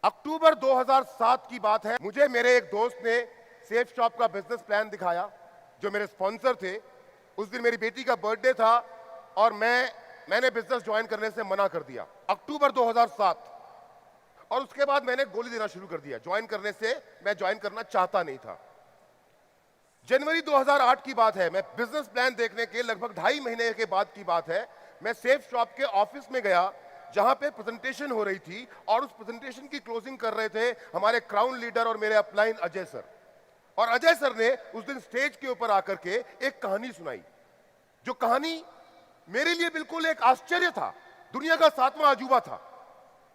अक्टूबर 2007 की बात है। मुझे मेरे एक दोस्त ने सेफ शॉप का बिजनेस प्लान दिखाया, जो मेरे स्पॉन्सर थे। उस दिन मेरी बेटी का बर्थडे था और मैंने बिजनेस ज्वाइन करने से मना कर दिया। अक्टूबर 2007। और उसके बाद मैंने गोली देना शुरू कर दिया। ज्वाइन करने से मैं ज्वाइन करना चाहता नहीं था। जनवरी 2008 की बात है। मैं बिजनेस प्लान देखने के लगभग 2.5 महीने के बाद की बात है। मैं सेफ शॉप के ऑफिस में गया, जहां पे प्रेजेंटेशन हो रही थी, और उस प्रेजेंटेशन की क्लोजिंग कर रहे थे हमारे क्राउन लीडर और मेरे अपलाइन अजय सर। और अजय सर ने उस दिन स्टेज के ऊपर आकर के एक कहानी सुनाई, जो कहानी मेरे लिए बिल्कुल एक आश्चर्य था, दुनिया का 7वां अजूबा था।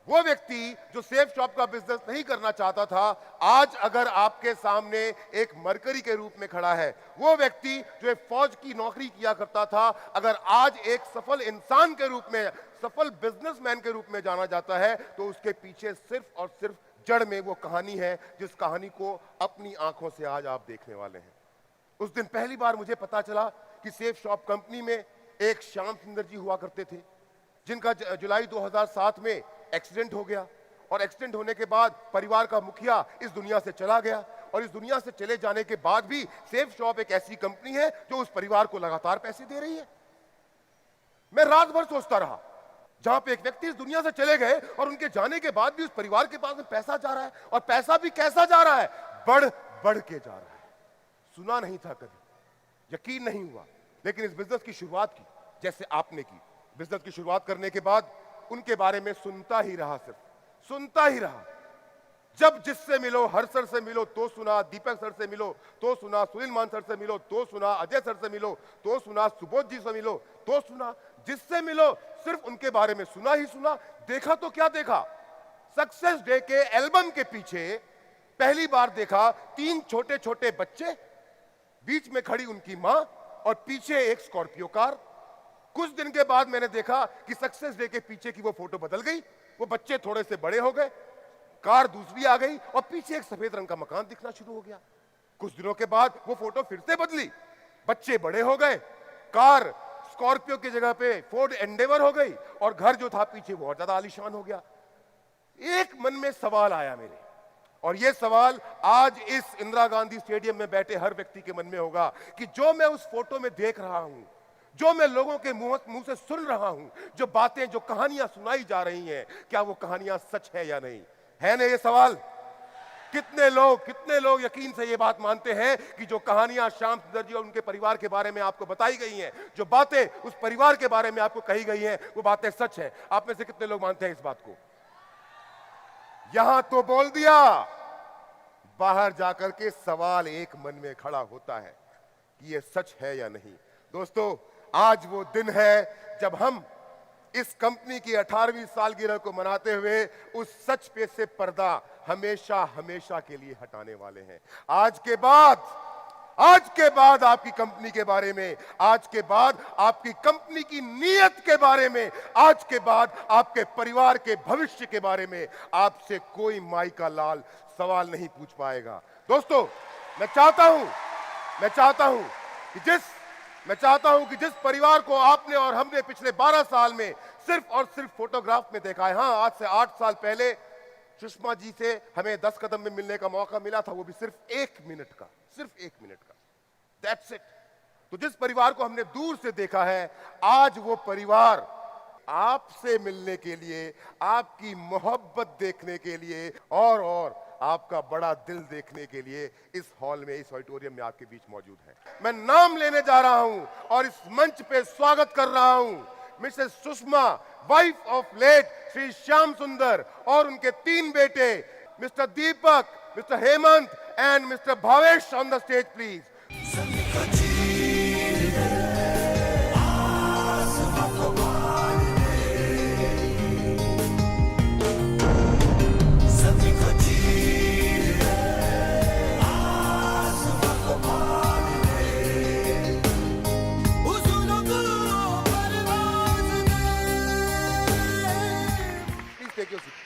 वो व्यक्ति जो सेफ शॉप का बिजनेस नहीं करना चाहता था, आज अगर आपके सामने एक मरकरी के रूप में खड़ा है। वो व्यक्ति जो एक फौज की नौकरी किया करता था, अगर आज एक सफल इंसान के रूप में, सफल बिजनेसमैन के रूप में जाना जाता है, तो उसके पीछे सिर्फ और सिर्फ जड़ में वो कहानी है, जिस कहानी को अपनी आंखों से आज आप देखने वाले हैं। उस दिन पहली बार मुझे पता चला कि सेफ शॉप कंपनी में एक श्याम सुंदर जी हुआ करते थे, जिनका जुलाई 2007 में एक्सीडेंट हो गया। और एक्सीडेंट होने के बाद परिवार का मुखिया इस दुनिया से चला गया। और इस दुनिया से चले जाने के बाद भी सेफ शॉप एक ऐसी कंपनी है जो उस परिवार को लगातार पैसे दे रही है। मैं रात भर सोचता रहा, जहां पे एक व्यक्ति इस दुनिया से चले गए और उनके जाने के बाद भी उस परिवार के पास में पैसा जा रहा है, और पैसा भी कैसा जा रहा है, बढ़ बढ़ के जा रहा है। सुना नहीं था कभी, यकीन नहीं हुआ। लेकिन इस बिजनेस की शुरुआत की जैसे आपने की। बिजनेस की शुरुआत करने के बाद उनके बारे में सुनता ही रहा, सिर्फ सुनता ही रहा। जब जिससे मिलो, हर सर से मिलो तो सुना, दीपक सर से मिलो तो सुना, सुनील मान सर से मिलो तो सुना, अजय सर से मिलो तो सुना, सुबोध जी से मिलो तो सुना। जिससे मिलो सिर्फ उनके बारे में सुना ही सुना। देखा तो क्या देखा, सक्सेस डे के एल्बम के पीछे पहली बार देखा 3 छोटे छोटे बच्चे, बीच में खड़ी उनकी मां, और पीछे एक स्कॉर्पियो कार। कुछ दिन के बाद मैंने देखा कि सक्सेस डे के पीछे की वो फोटो बदल गई। वो बच्चे थोड़े से बड़े हो गए, कार दूसरी आ गई, और पीछे एक सफेद रंग का मकान दिखना शुरू हो गया। कुछ दिनों के बाद वो फोटो फिर से बदली, बच्चे बड़े हो गए, कार स्कॉर्पियो की जगह पे फोर्ड एंडेवर हो गई, और घर जो था पीछे वो और ज्यादा आलीशान हो गया। एक मन में सवाल आया मेरे, और यह सवाल आज इस इंदिरा गांधी स्टेडियम में बैठे हर व्यक्ति के मन में होगा कि जो मैं उस फोटो में देख रहा हूं, जो मैं लोगों के मुंह से सुन रहा हूं, जो बातें, जो कहानियां सुनाई जा रही हैं, क्या वो कहानियां सच है या नहीं? है ना ये सवाल? कितने लोग यकीन से ये बात मानते हैं कि जो कहानियां श्याम सुंदर जी और उनके परिवार के बारे में आपको बताई गई हैं, जो बातें उस परिवार के बारे में आपको कही गई हैं, वो बातें सच है? आप में से कितने लोग मानते हैं इस बात को? यहां तो बोल दिया, बाहर जाकर के सवाल एक मन में खड़ा होता है कि ये सच है या नहीं। दोस्तों, आज वो दिन है जब हम इस कंपनी की 18वीं सालगिरह को मनाते हुए उस सच पे से पर्दा हमेशा हमेशा के लिए हटाने वाले हैं। आज के बाद आपकी कंपनी के बारे में, आज के बाद आपकी कंपनी की नीयत के बारे में, आज के बाद आपके परिवार के भविष्य के बारे में आपसे कोई माई का लाल सवाल नहीं पूछ पाएगा। दोस्तों, मैं चाहता हूं कि जिस परिवार को आपने और हमने पिछले 12 साल में सिर्फ और सिर्फ फोटोग्राफ में देखा है, हां, आज से 8 साल पहले सुषमा जी से हमें 10 कदम में मिलने का मौका मिला था, वो भी सिर्फ 1 मिनट का, दैट्स इट। तो जिस परिवार को हमने दूर से देखा है, आज वो परिवार आपसे मिलने के लिए, आपकी मोहब्बत देखने के लिए, और आपका बड़ा दिल देखने के लिए इस हॉल में, इस ऑडिटोरियम में आपके बीच मौजूद है। मैं नाम लेने जा रहा हूं और इस मंच पे स्वागत कर रहा हूं Mrs Sushma, wife of late Shri Shyam Sundar, और उनके 3 बेटे, Mr Deepak, Mr Hemant and Mr Bhavesh, on the stage please.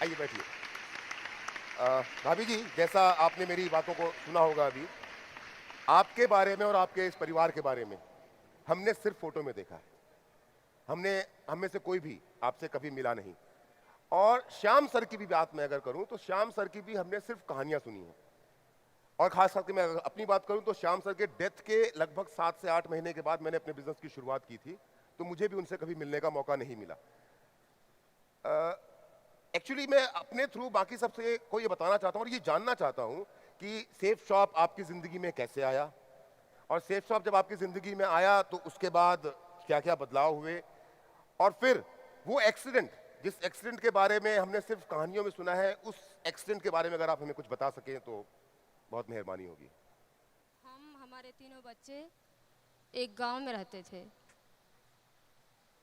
आइए बैठिए। भाभी जी, जैसा आपने मेरी बातों को सुना होगा अभी, आपके बारे में और आपके इस परिवार के बारे में हमने सिर्फ फोटो में देखा है। हम में से कोई भी आपसे कभी मिला नहीं। और श्याम सर की भी बात मैं अगर करूं तो श्याम सर की भी हमने सिर्फ कहानियां सुनी हैं। और खास करके मैं अगर अपनी बात करूं तो श्याम सर के डेथ के लगभग 7 से 8 महीने के बाद मैंने अपने बिजनेस की शुरुआत की थी, तो मुझे भी उनसे कभी मिलने का मौका नहीं मिला। एक्चुअली मैं अपने थ्रू बाकी सबसे को ये बताना चाहता हूँ और ये जानना चाहता हूँ कि सेफ शॉप आपकी ज़िंदगी में कैसे आया, और सेफ शॉप जब आपकी ज़िंदगी में आया तो उसके बाद क्या क्या बदलाव हुए, और फिर वो एक्सीडेंट, जिस एक्सीडेंट के बारे में हमने सिर्फ कहानियों में सुना है, उस एक्सीडेंट के बारे में अगर आप हमें कुछ बता सकें तो बहुत मेहरबानी होगी। हमारे तीनों बच्चे एक गांव में रहते थे।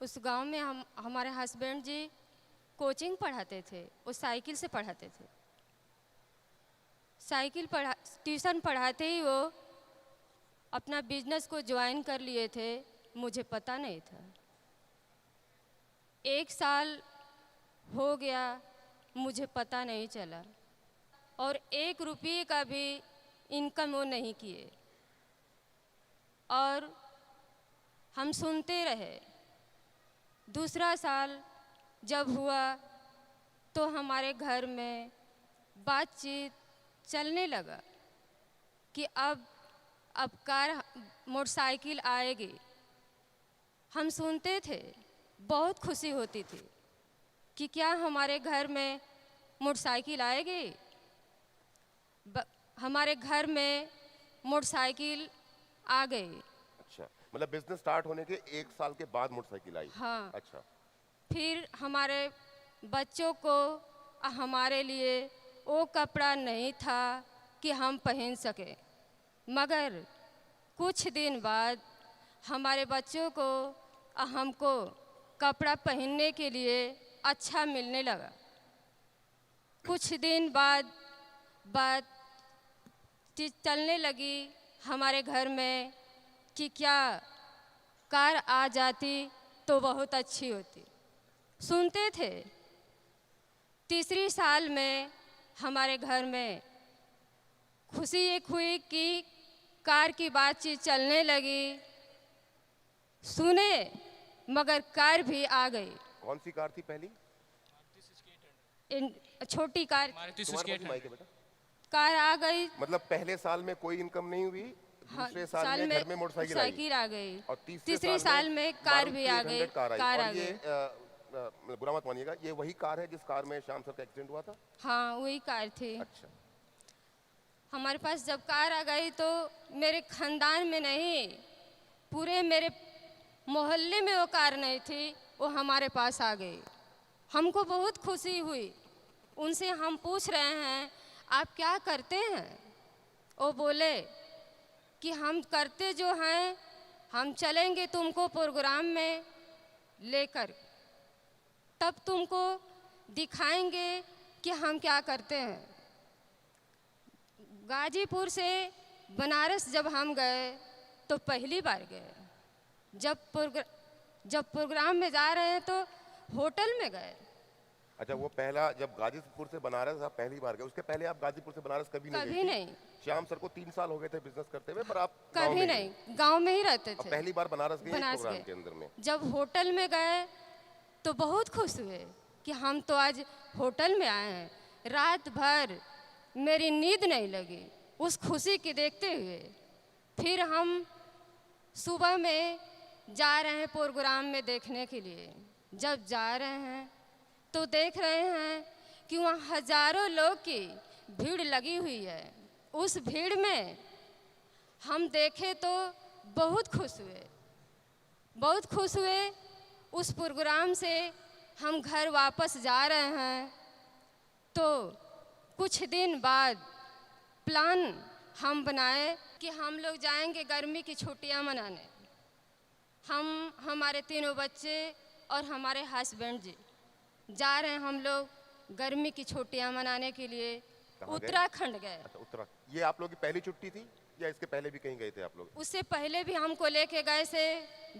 उस गांव में हमारे हस्बैंड जी कोचिंग पढ़ाते थे, वो साइकिल से पढ़ाते थे। ट्यूशन पढ़ाते ही वो अपना बिजनेस को ज्वाइन कर लिए थे, मुझे पता नहीं था। 1 साल हो गया, मुझे पता नहीं चला, और 1 रुपये का भी इनकम वो नहीं किए, और हम सुनते रहे। दूसरा साल जब हुआ तो हमारे घर में बातचीत चलने लगा कि अब कार मोटरसाइकिल आएगी। हम सुनते थे, बहुत खुशी होती थी कि क्या हमारे घर में मोटरसाइकिल आएगी। हमारे घर में मोटरसाइकिल आ गई। अच्छा, मतलब बिजनेस स्टार्ट होने के 1 साल के बाद मोटरसाइकिल आई? हाँ। अच्छा। फिर हमारे बच्चों को हमारे लिए वो कपड़ा नहीं था कि हम पहन सके, मगर कुछ दिन बाद हमारे बच्चों को हमको कपड़ा पहनने के लिए अच्छा मिलने लगा। कुछ दिन बाद बात चलने लगी हमारे घर में कि क्या कार आ जाती तो बहुत अच्छी होती। सुनते थे। तीसरी साल में हमारे घर में खुशी एक हुई कि कार की बातचीत चलने लगी। सुने, मगर कार भी आ गई। कौन सी कार थी पहली? छोटी कार। बेटा कार आ गई। मतलब पहले साल में कोई इनकम नहीं हुई, दूसरे साल में घर में मोटरसाइकिल आ गई, और तीसरे साल में कार भी आ गई। कार आ गई। बुरा मत मानिएगा, ये वही कार है जिस कार में श्याम सर का एक्सीडेंट हुआ था? हाँ, वही कार थी। अच्छा। हमारे पास जब कार आ गई तो मेरे खानदान में नहीं, पूरे मेरे मोहल्ले में वो कार नहीं थी, वो हमारे पास आ गई। हमको बहुत खुशी हुई। उनसे हम पूछ रहे हैं आप क्या करते हैं? वो बोले कि हम करते जो हैं, हम चलेंगे तुमको प्रोग्राम में लेकर, तब तुमको दिखाएंगे कि हम क्या करते हैं। गाजीपुर से बनारस जब हम गए तो पहली बार गए। जब प्रोग्राम में जा रहे हैं तो होटल में गए। अच्छा, वो पहला जब गाजीपुर से बनारस आप पहली बार गए, उसके पहले आप गाजीपुर से बनारस कभी नहीं? श्याम सर को 3 साल हो गए थे बिजनेस करते हुए, पर आप कभी नहीं, गांव में ही रहते थे। पहली बार बनारस गए प्रोग्राम के अंदर में। जब होटल में गए तो बहुत खुश हुए कि हम तो आज होटल में आए हैं। रात भर मेरी नींद नहीं लगी उस खुशी की देखते हुए। फिर हम सुबह में जा रहे हैं प्रोग्राम में देखने के लिए। जब जा रहे हैं तो देख रहे हैं कि वहाँ हजारों लोग की भीड़ लगी हुई है। उस भीड़ में हम देखे तो बहुत खुश हुए। उस प्रोग्राम से हम घर वापस जा रहे हैं तो कुछ दिन बाद प्लान हम बनाए कि हम लोग जाएंगे गर्मी की छुट्टियां मनाने। हमारे तीनों बच्चे और हमारे हस्बैंड जी जा रहे हैं हम लोग गर्मी की छुट्टियां मनाने के लिए उत्तराखंड गए। अच्छा, ये आप लोग की पहली छुट्टी थी या इसके पहले भी कहीं गए थे आप लोग? उससे पहले भी हमको लेके गए से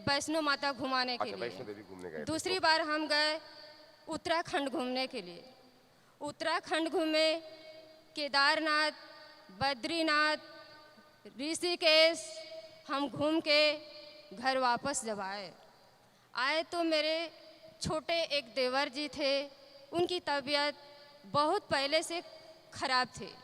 वैष्णो माता घुमाने के लिए। वैष्णो देवी घूमने गए। दूसरी बार हम गए उत्तराखंड घूमने के लिए। उत्तराखंड घूमे, केदारनाथ, बद्रीनाथ, ऋषिकेश हम घूम के घर वापस जब आए तो मेरे छोटे एक देवर जी थे, उनकी तबीयत बहुत पहले से ख़राब थी।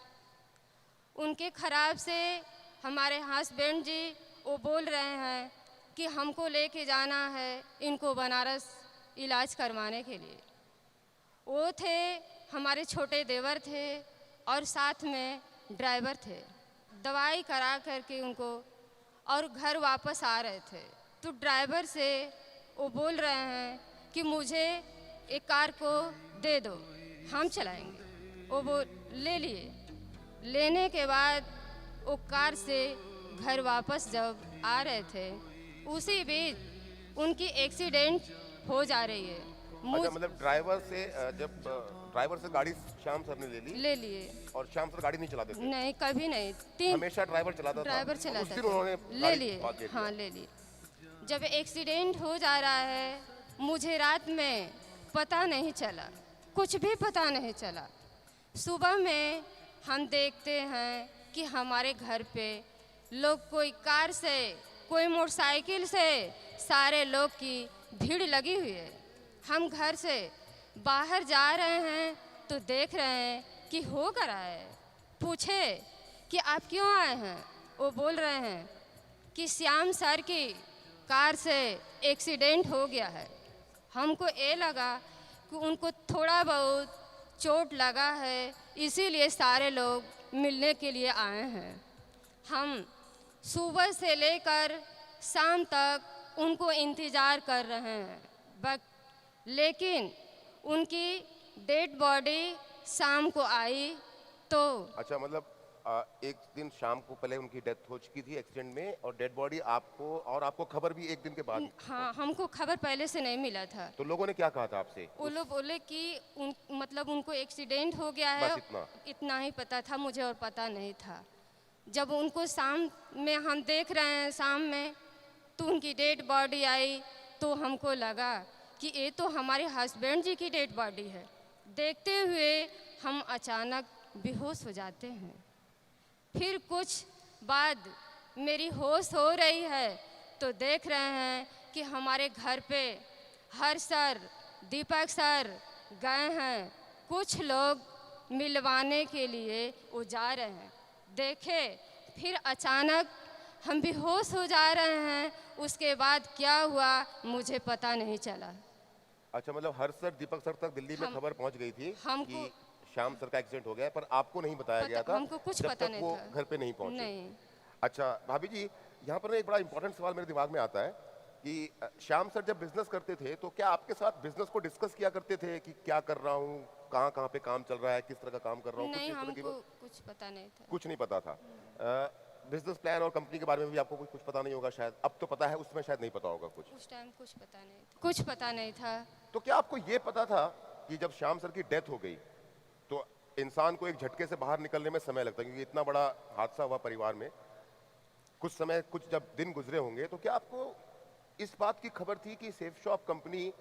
उनके ख़राब से हमारे हस्बैंड जी वो बोल रहे हैं कि हमको लेके जाना है इनको बनारस इलाज करवाने के लिए। वो थे, हमारे छोटे देवर थे और साथ में ड्राइवर थे। दवाई करा करके उनको और घर वापस आ रहे थे तो ड्राइवर से वो बोल रहे हैं कि मुझे एक कार को दे दो, हम चलाएंगे। वो ले लिए। लेने के बाद वो कार से घर वापस जब आ रहे थे उसी बीच उनकी एक्सीडेंट हो जा रही है। अच्छा, मतलब जब ड्राइवर से गाड़ी श्याम सर ने ले लिए और श्याम सर गाड़ी नहीं चलाते थे? नहीं, कभी नहीं। हमेशा ड्राइवर चलाता ड्राइवर था। चलाता उस दिन था। उन्होंने ले गाड़ी लिए, भाग गई। हाँ ले लिए। जब एक्सीडेंट हो जा रहा है मुझे रात में पता नहीं चला, कुछ भी पता नहीं चला। सुबह में हम देखते हैं कि हमारे घर पे लोग कोई कार से कोई मोटरसाइकिल से सारे लोग की भीड़ लगी हुई है। हम घर से बाहर जा रहे हैं तो देख रहे हैं कि हो कर रहा है। पूछे कि आप क्यों आए हैं? वो बोल रहे हैं कि श्याम सर की कार से एक्सीडेंट हो गया है। हमको ये लगा कि उनको थोड़ा बहुत चोट लगा है, इसीलिए सारे लोग मिलने के लिए आए हैं। हम सुबह से लेकर शाम तक उनको इंतज़ार कर रहे हैं, लेकिन उनकी डेड बॉडी शाम को आई तो। अच्छा, मतलब एक दिन शाम को पहले उनकी डेथ हो चुकी थी एक्सीडेंट में और डेड बॉडी आपको खबर भी एक दिन के बाद? हाँ, हमको खबर पहले से नहीं मिला था। तो लोगों ने क्या कहा था आपसे? वो लोग बोले कि मतलब उनको एक्सीडेंट हो गया है, बस इतना ही पता था, मुझे और पता नहीं था। जब उनको शाम में हम देख रहे हैं, शाम में तो उनकी डेड बॉडी आई तो हमको लगा कि ये तो हमारे हस्बैंड जी की डेड बॉडी है। देखते हुए हम अचानक बेहोश हो जाते हैं। फिर कुछ बाद मेरी होश हो रही है तो देख रहे हैं कि हमारे घर पे हर सर, दीपक सर गए हैं। कुछ लोग मिलवाने के लिए वो जा रहे हैं। देखे फिर अचानक हम बेहोश हो जा रहे हैं। उसके बाद क्या हुआ मुझे पता नहीं चला। अच्छा, मतलब हर सर, दीपक सर तक दिल्ली में खबर पहुंच गई थी कि श्याम सर का एक्सीडेंट हो गया, पर आपको नहीं बताया गया था। हमको कुछ पता नहीं था। वो घर पे नहीं पहुंचे। नहीं। अच्छा भाभी जी, यहाँ पर एक बड़ा इंपॉर्टेंट सवाल मेरे दिमाग में आता है कि श्याम सर जब बिजनेस करते थे तो क्या आपके साथ बिजनेस को डिस्कस किया करते थे कि क्या कर रहा हूँ, कहाँ कहाँ पे काम चल रहा है, किस तरह का काम कर रहा हूँ? नहीं, हमको कुछ पता नहीं था। कुछ नहीं पता था। बिजनेस प्लान और कंपनी के बारे में भी आपको कुछ पता नहीं होगा शायद। अब तो पता है, उस समय शायद नहीं पता होगा कुछ। उस टाइम कुछ पता नहीं था। कुछ पता नहीं था। तो क्या आपको ये पता था कि जब श्याम सर की डेथ हो गई तो इंसान को एक झटके से बाहर निकलने में समय लगता है, क्योंकि इतना बड़ा हादसा हुआ परिवार में, कुछ जब दिन गुजरे होंगे, तो क्या आपको इस बात की खबर थी कि सेफ शॉप कंपनी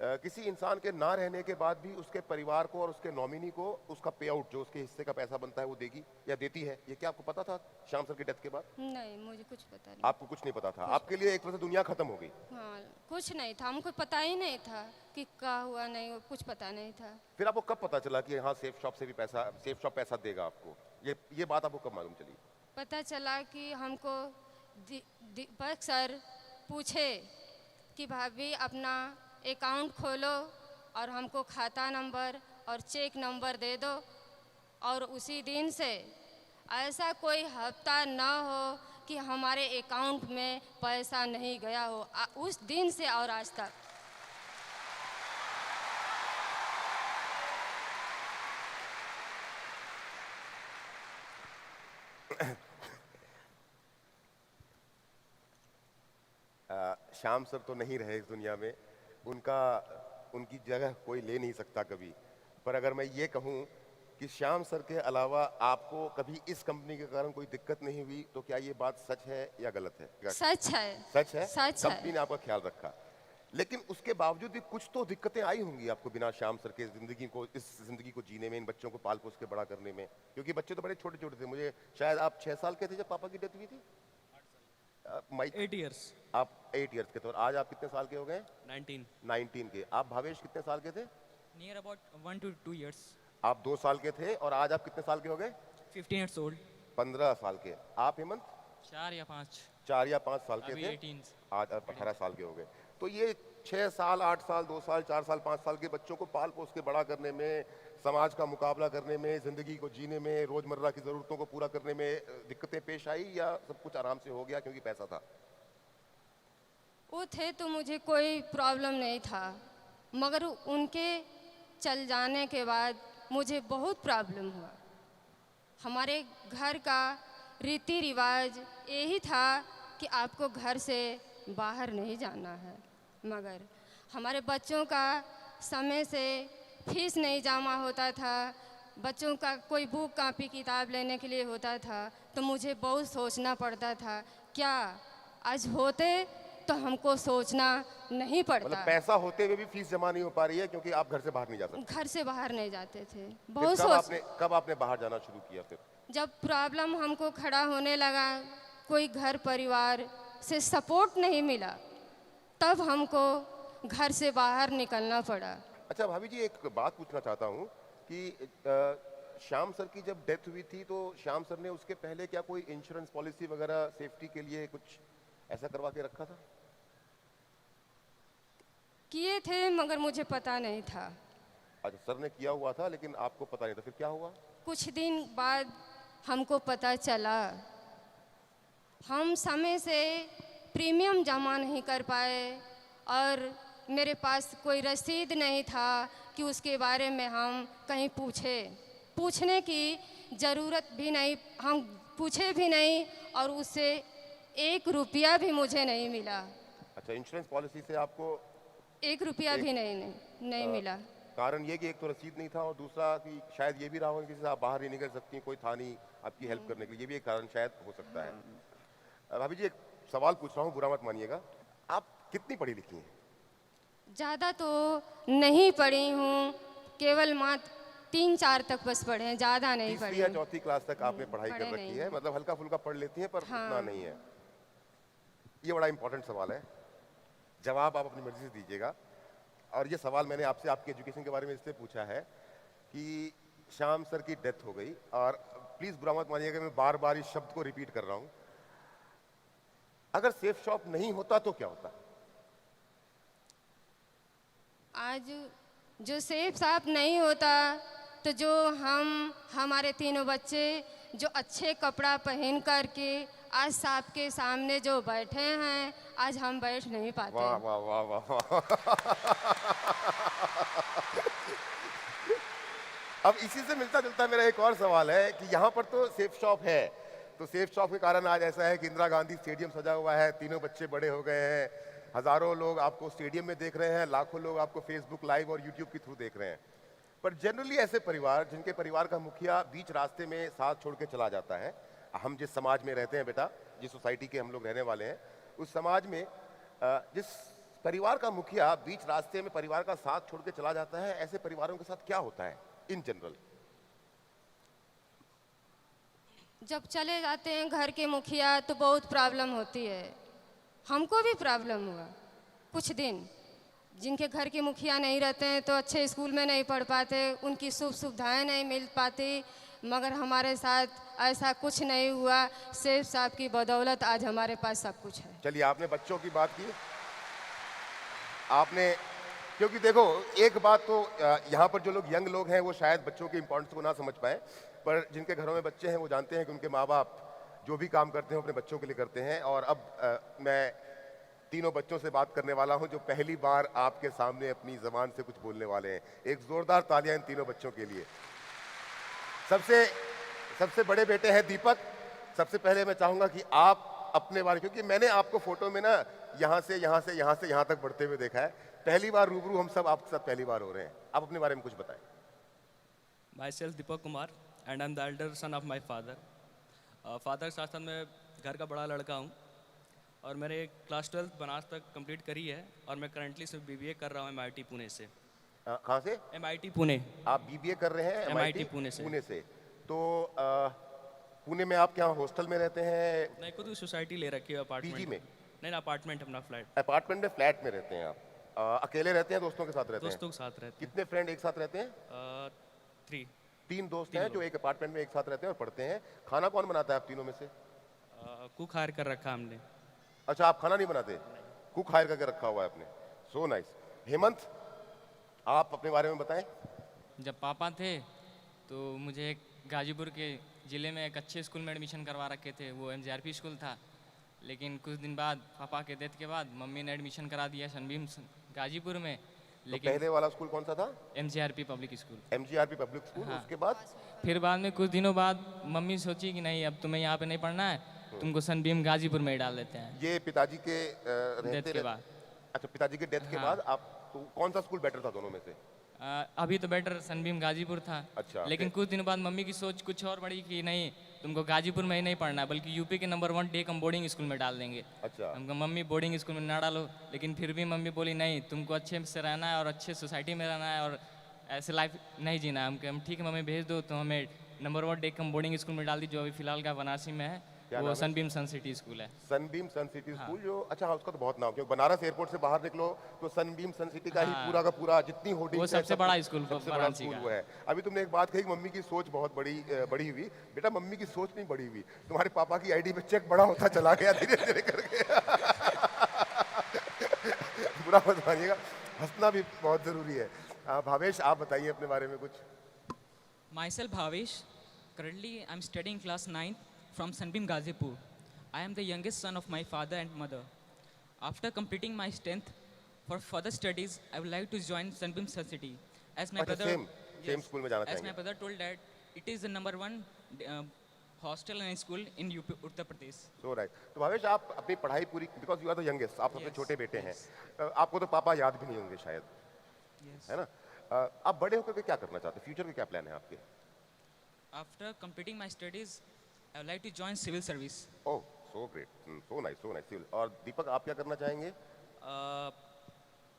किसी इंसान के ना रहने के बाद भी उसके परिवार को और उसके नॉमिनी को उसका पे आउट, जो उसके हिस्से का पैसा बनता है, वो देगी या देती है? ये क्या आपको पता था श्याम सर की डेथ के बाद? नहीं, मुझे कुछ पता नहीं। आपको कुछ नहीं पता था? आपके लिए एक तरह से दुनिया खत्म हो गई? हाँ, कुछ नहीं था, हमको पता ही नहीं था कि क्या हुआ, नहीं कुछ पता नहीं था। फिर आपको कब पता चला कि हाँ सेफ शॉप पैसा देगा आपको? ये बात आपको कब मालूम चली? पता चला कि हमको दीपक सर पूछे कि भाभी अपना अकाउंट खोलो और हमको खाता नंबर और चेक नंबर दे दो, और उसी दिन से ऐसा कोई हफ्ता ना हो कि हमारे अकाउंट में पैसा नहीं गया हो। उस दिन से और आज तक। श्याम सर तो नहीं रहे इस दुनिया में, उनकी जगह कोई ले नहीं सकता कभी। पर अगर मैं ये कहूँ कि श्याम सर के अलावा आपको कभी इस कंपनी के कारण कोई दिक्कत नहीं हुई, तो क्या ये बात सच है या गलत है? सच है। सच है? सच कंपनी ने आपका ख्याल रखा, लेकिन उसके बावजूद भी कुछ तो दिक्कतें आई होंगी आपको बिना श्याम सर के इस जिंदगी को जीने में, इन बच्चों को पाल पोस के बड़ा करने में, क्योंकि बच्चे तो बड़े छोटे छोटे थे। मुझे शायद आप 6 साल के थे जब पापा की डेथ हुई थी? 8 years। आप 8 years के थे। और आज आप कितने साल के हो गए? 19। 19 के। आप भावेश कितने साल के थे? Near about 1 to 2 years. आप 2 साल के थे और आज आप कितने साल के हो गए? 15 years old. 15 साल के। आप हेमंत? 4 या 5. 4 या 5 साल के अभी थे। 18. आज आप 18 साल के हो गए। तो ये 6 साल, 8 साल, 2 साल, 4 साल, 5 साल के बच्चों को पाल पोस के बड़ा करने में, समाज का मुकाबला करने में, जिंदगी को जीने में, रोजमर्रा की जरूरतों को पूरा करने में दिक्कतें पेश आई या सब कुछ आराम से हो गया क्योंकि पैसा था? वो थे तो मुझे कोई प्रॉब्लम नहीं था, मगर उनके चल जाने के बाद मुझे बहुत प्रॉब्लम हुआ। हमारे घर का रीति रिवाज यही था कि आपको घर से बाहर नहीं जाना है, मगर हमारे बच्चों का समय से फीस नहीं जमा होता था, बच्चों का कोई बुक कापी किताब लेने के लिए होता था तो मुझे बहुत सोचना पड़ता था, क्या आज होते तो हमको सोचना नहीं पड़ता। मतलब पैसा होते हुए भी फीस जमा नहीं हो पा रही है क्योंकि आप घर से बाहर नहीं जा सकते। घर से बाहर नहीं जाते थे। फिर बहुत कब आपने बाहर जाना शुरू किया फिर? जब प्रॉब्लम हमको खड़ा होने लगा, कोई घर परिवार से सपोर्ट नहीं मिला, तब हमको घर से बाहर निकलना पड़ा। अच्छा भाभी जी, एक बात पूछना चाहता हूँ कि श्याम सर की जब डेथ हुई थी तो श्याम सर ने उसके पहले क्या कोई इंश्योरेंस पॉलिसी वगैरह सेफ्टी के लिए कुछ ऐसा करवा के रखा था? किए थे मगर मुझे पता नहीं था। अच्छा, सर ने किया हुआ था लेकिन आपको पता नहीं था, फिर क्या हुआ? कुछ दिन बाद हमको पता चला, हम समय से प्रीमियम जमा नहीं कर पाए और मेरे पास कोई रसीद नहीं था कि उसके बारे में हम कहीं पूछने की ज़रूरत भी नहीं, हम पूछे भी नहीं और उससे 1 रुपया भी मुझे नहीं मिला। अच्छा, इंश्योरेंस पॉलिसी से आपको 1 रुपया भी नहीं मिला। कारण ये कि एक तो रसीद नहीं था और दूसरा कि शायद ये भी रहा होगा कि आप बाहर नहीं निकल सकती, कोई था नहीं आपकी हेल्प करने के लिए, ये भी एक कारण शायद हो सकता है। भाभी जी, एक सवाल पूछ रहा हूँ, बुरा मत मानिएगा, आप कितनी पढ़ी लिखी हैं? ज़्यादा तो नहीं पढ़ी हूँ, केवल मात्र 3-4 तक बस पढ़े हैं, ज़्यादा नहीं पढ़ी। 3वीं या 4वीं क्लास तक आपने पढ़ाई कर पढ़े रखी नहीं। है, मतलब हल्का फुल्का पढ़ लेती हैं पर उतना नहीं है। ये बड़ा इंपॉर्टेंट सवाल है, जवाब आप अपनी मर्जी से दीजिएगा। और ये सवाल मैंने आपसे आपके एजुकेशन के बारे में इसलिए पूछा है कि श्याम सर की डेथ हो गई और प्लीज बुरा मत मानिएगा मैं बार बार इस शब्द को रिपीट कर रहा हूं, अगर सेफ शॉप नहीं होता तो क्या होता? आज जो सेफ साफ नहीं होता तो जो हमारे तीनों बच्चे जो अच्छे कपड़ा पहन करके आज साहब के सामने जो बैठे हैं, आज हम बैठ नहीं पाते। वाह वाह वाह वाह वाह। अब इसी से मिलता जुलता मेरा एक और सवाल है कि यहाँ पर तो सेफ शॉप है, तो सेफ शॉप के कारण आज ऐसा है कि इंदिरा गांधी स्टेडियम सजा हुआ है, तीनों बच्चे बड़े हो गए हैं, हजारों लोग आपको स्टेडियम में देख रहे हैं, लाखों लोग आपको फेसबुक लाइव और यूट्यूब के थ्रू देख रहे हैं। पर जनरली ऐसे परिवार जिनके परिवार का मुखिया बीच रास्ते में साथ छोड़ के चला जाता है, हम जिस समाज में रहते हैं बेटा, जिस सोसाइटी के हम लोग रहने वाले हैं, उस समाज में जिस परिवार का मुखिया बीच रास्ते में परिवार का साथ छोड़ के चला जाता है, ऐसे परिवारों के साथ क्या होता है इन जनरल? जब चले जाते हैं घर के मुखिया तो बहुत प्रॉब्लम होती है, हमको भी प्रॉब्लम हुआ। कुछ दिन जिनके घर के मुखिया नहीं रहते हैं तो अच्छे स्कूल में नहीं पढ़ पाते, उनकी सुविधाएं नहीं मिल पाती, मगर हमारे साथ ऐसा कुछ नहीं हुआ। सेफ साहब की बदौलत आज हमारे पास सब कुछ है। चलिए, आपने बच्चों की बात की, आपने, क्योंकि देखो एक बात तो यहाँ पर जो लोग यंग लोग हैं वो शायद बच्चों की इंपॉर्टेंस को ना समझ पाए, पर जिनके घरों में बच्चे हैं वो जानते हैं कि उनके माँ बाप जो भी काम करते हैं अपने बच्चों के लिए करते हैं। और अब मैं तीनों बच्चों से बात करने वाला हूं जो पहली बार आपके सामने अपनी ज़बान से कुछ बोलने वाले हैं। एक जोरदार तालियां इन तीनों बच्चों के लिए। सबसे बड़े बेटे हैं दीपक। सबसे पहले मैं चाहूंगा कि आप अपने बारे, क्योंकि मैंने आपको फोटो में ना यहाँ से यहाँ तक बढ़ते हुए देखा है, पहली बार रूबरू हम सब आपके साथ पहली बार हो रहे हैं, आप अपने बारे में कुछ बताएं। Myself Deepak Kumar and I'm the elder son of my father. Father के साथ साथ मैं घर का बड़ा लड़का हूँ और मैंने क्लास 12 बनारस तक कंप्लीट करी है और मैं करंटली से BBA कर रहा हूँ MIT पुणे से। कहाँ से? MIT पुणे। आप BBA कर रहे हैं MIT पुणे से। तो पुणे में आप क्या हॉस्टल में रहते हैं? नहीं, खुद की सोसाइटी ले रखी है अपार्टमेंट पीजी में? नहीं, अपार्टमेंट, अपना फ्लैट। अपार्टमेंट में, फ्लैट में रहते हैं आप? अकेले रहते हैं, दोस्तों के साथ रहते हैं? दोस्तों के साथ रहते कितने फ्रेंड एक साथ रहते हैं? हैं 3 तीन दोस्त हैं जो एक अपार्टमेंट में एक साथ रहते हैं और पढ़ते हैं। खाना कौन बनाता है आप तीनों में से? कुक हायर कर रखा हमने। अच्छा, आप खाना नहीं बनाते, कुक हायर करके रखा हुआ है आपने। So nice. हेमंत, आप अपने बारे में बताएं। जब पापा थे तो मुझे एक गाजीपुर के ज़िले में एक अच्छे स्कूल में एडमिशन करवा रखे थे, वो MJRP स्कूल था। लेकिन कुछ दिन बाद पापा के डेथ के बाद मम्मी ने एडमिशन करा दिया सनबीम गाजीपुर में। तो लेकिन पहले वाला स्कूल कौन सा था? MJRP public school. MGRP public school. हाँ। उसके बाद फिर बाद में कुछ दिनों बाद मम्मी सोची कि नहीं, अब तुम्हें यहाँ पे नहीं पढ़ना है, तुमको सनबीम गाजीपुर में ही डाल देते हैं। ये पिताजी के डेथ के बाद। अच्छा, पिताजी के डेथ के हाँ। बाद आप तो कौन सा स्कूल बेटर था दोनों में से? अभी तो बेटर सनबीम गाजीपुर था। अच्छा, लेकिन फिर? कुछ दिनों बाद मम्मी की सोच कुछ और बढ़ी कि नहीं, तुमको गाजीपुर में ही नहीं पढ़ना है, बल्कि यूपी के नंबर 1 टेक हम बोर्डिंग स्कूल में डाल देंगे। अच्छा, हमको मम्मी बोर्डिंग स्कूल में ना डालो, लेकिन फिर भी मम्मी बोली नहीं, तुमको अच्छे से रहना है और अच्छे सोसाइटी में रहना है और ऐसे लाइफ नहीं जीना है। हम ठीक है मम्मी भेज दो, तो हमें नंबर 1 टेक हम बोर्डिंग स्कूल में डाल दी, जो अभी फिलहाल का बनारसी में है। क्या वो नाम है? सनबीम सन सिटी स्कूल है। सनबीम सन सिटी स्कूल। जो अच्छा, हाँ, उसका तो बहुत नाम, क्योंकि बनारस एयरपोर्ट से बाहर निकलो तो सनबीम सन सिटी का ही हाँ। पूरा का पूरा जितनी होर्डिंग वो सबसे बड़ा स्कूल सबसे बड़ा वाराणसी स्कूल का। वो है। अभी तुमने एक बात कही, मम्मी की सोच बहुत बड़ी हुई। बेटा, मम्मी की सोच नहीं बड़ी हुई, तुम्हारे पापा की आईडी में चेक बड़ा होता चला गया धीरे धीरे करके। बुरा मत मानिएगा, हंसना भी बहुत जरूरी है। भावेश, आप बताइए अपने बारे में कुछ। Myself Bhavesh. Currently, I'm studying class 9th from Sunbeam Gazipur. I am the youngest son of my father and mother. After completing my 10th, for further studies, I would like to join Sunbeam Sun City. As my अच्छा, brother, same school में जाना as my चाहेंगे? brother told that it is the number 1 hostel and school in UP, Uttar Pradesh. So right. तो भावेश, आप अपनी पढ़ाई पूरी, because you are the youngest, आप सबसे Yes, छोटे बेटे हैं, yes. आपको तो पापा याद भी नहीं होंगे शायद, Yes. है ना? आप बड़े होकर के क्या करना चाहते हैं? फ्यूचर के क्या प्लान है आपके? After completing my studies, I would like to join civil service. Oh, so great, so nice, so nice. और दीपक, आप क्या करना चाहेंगे?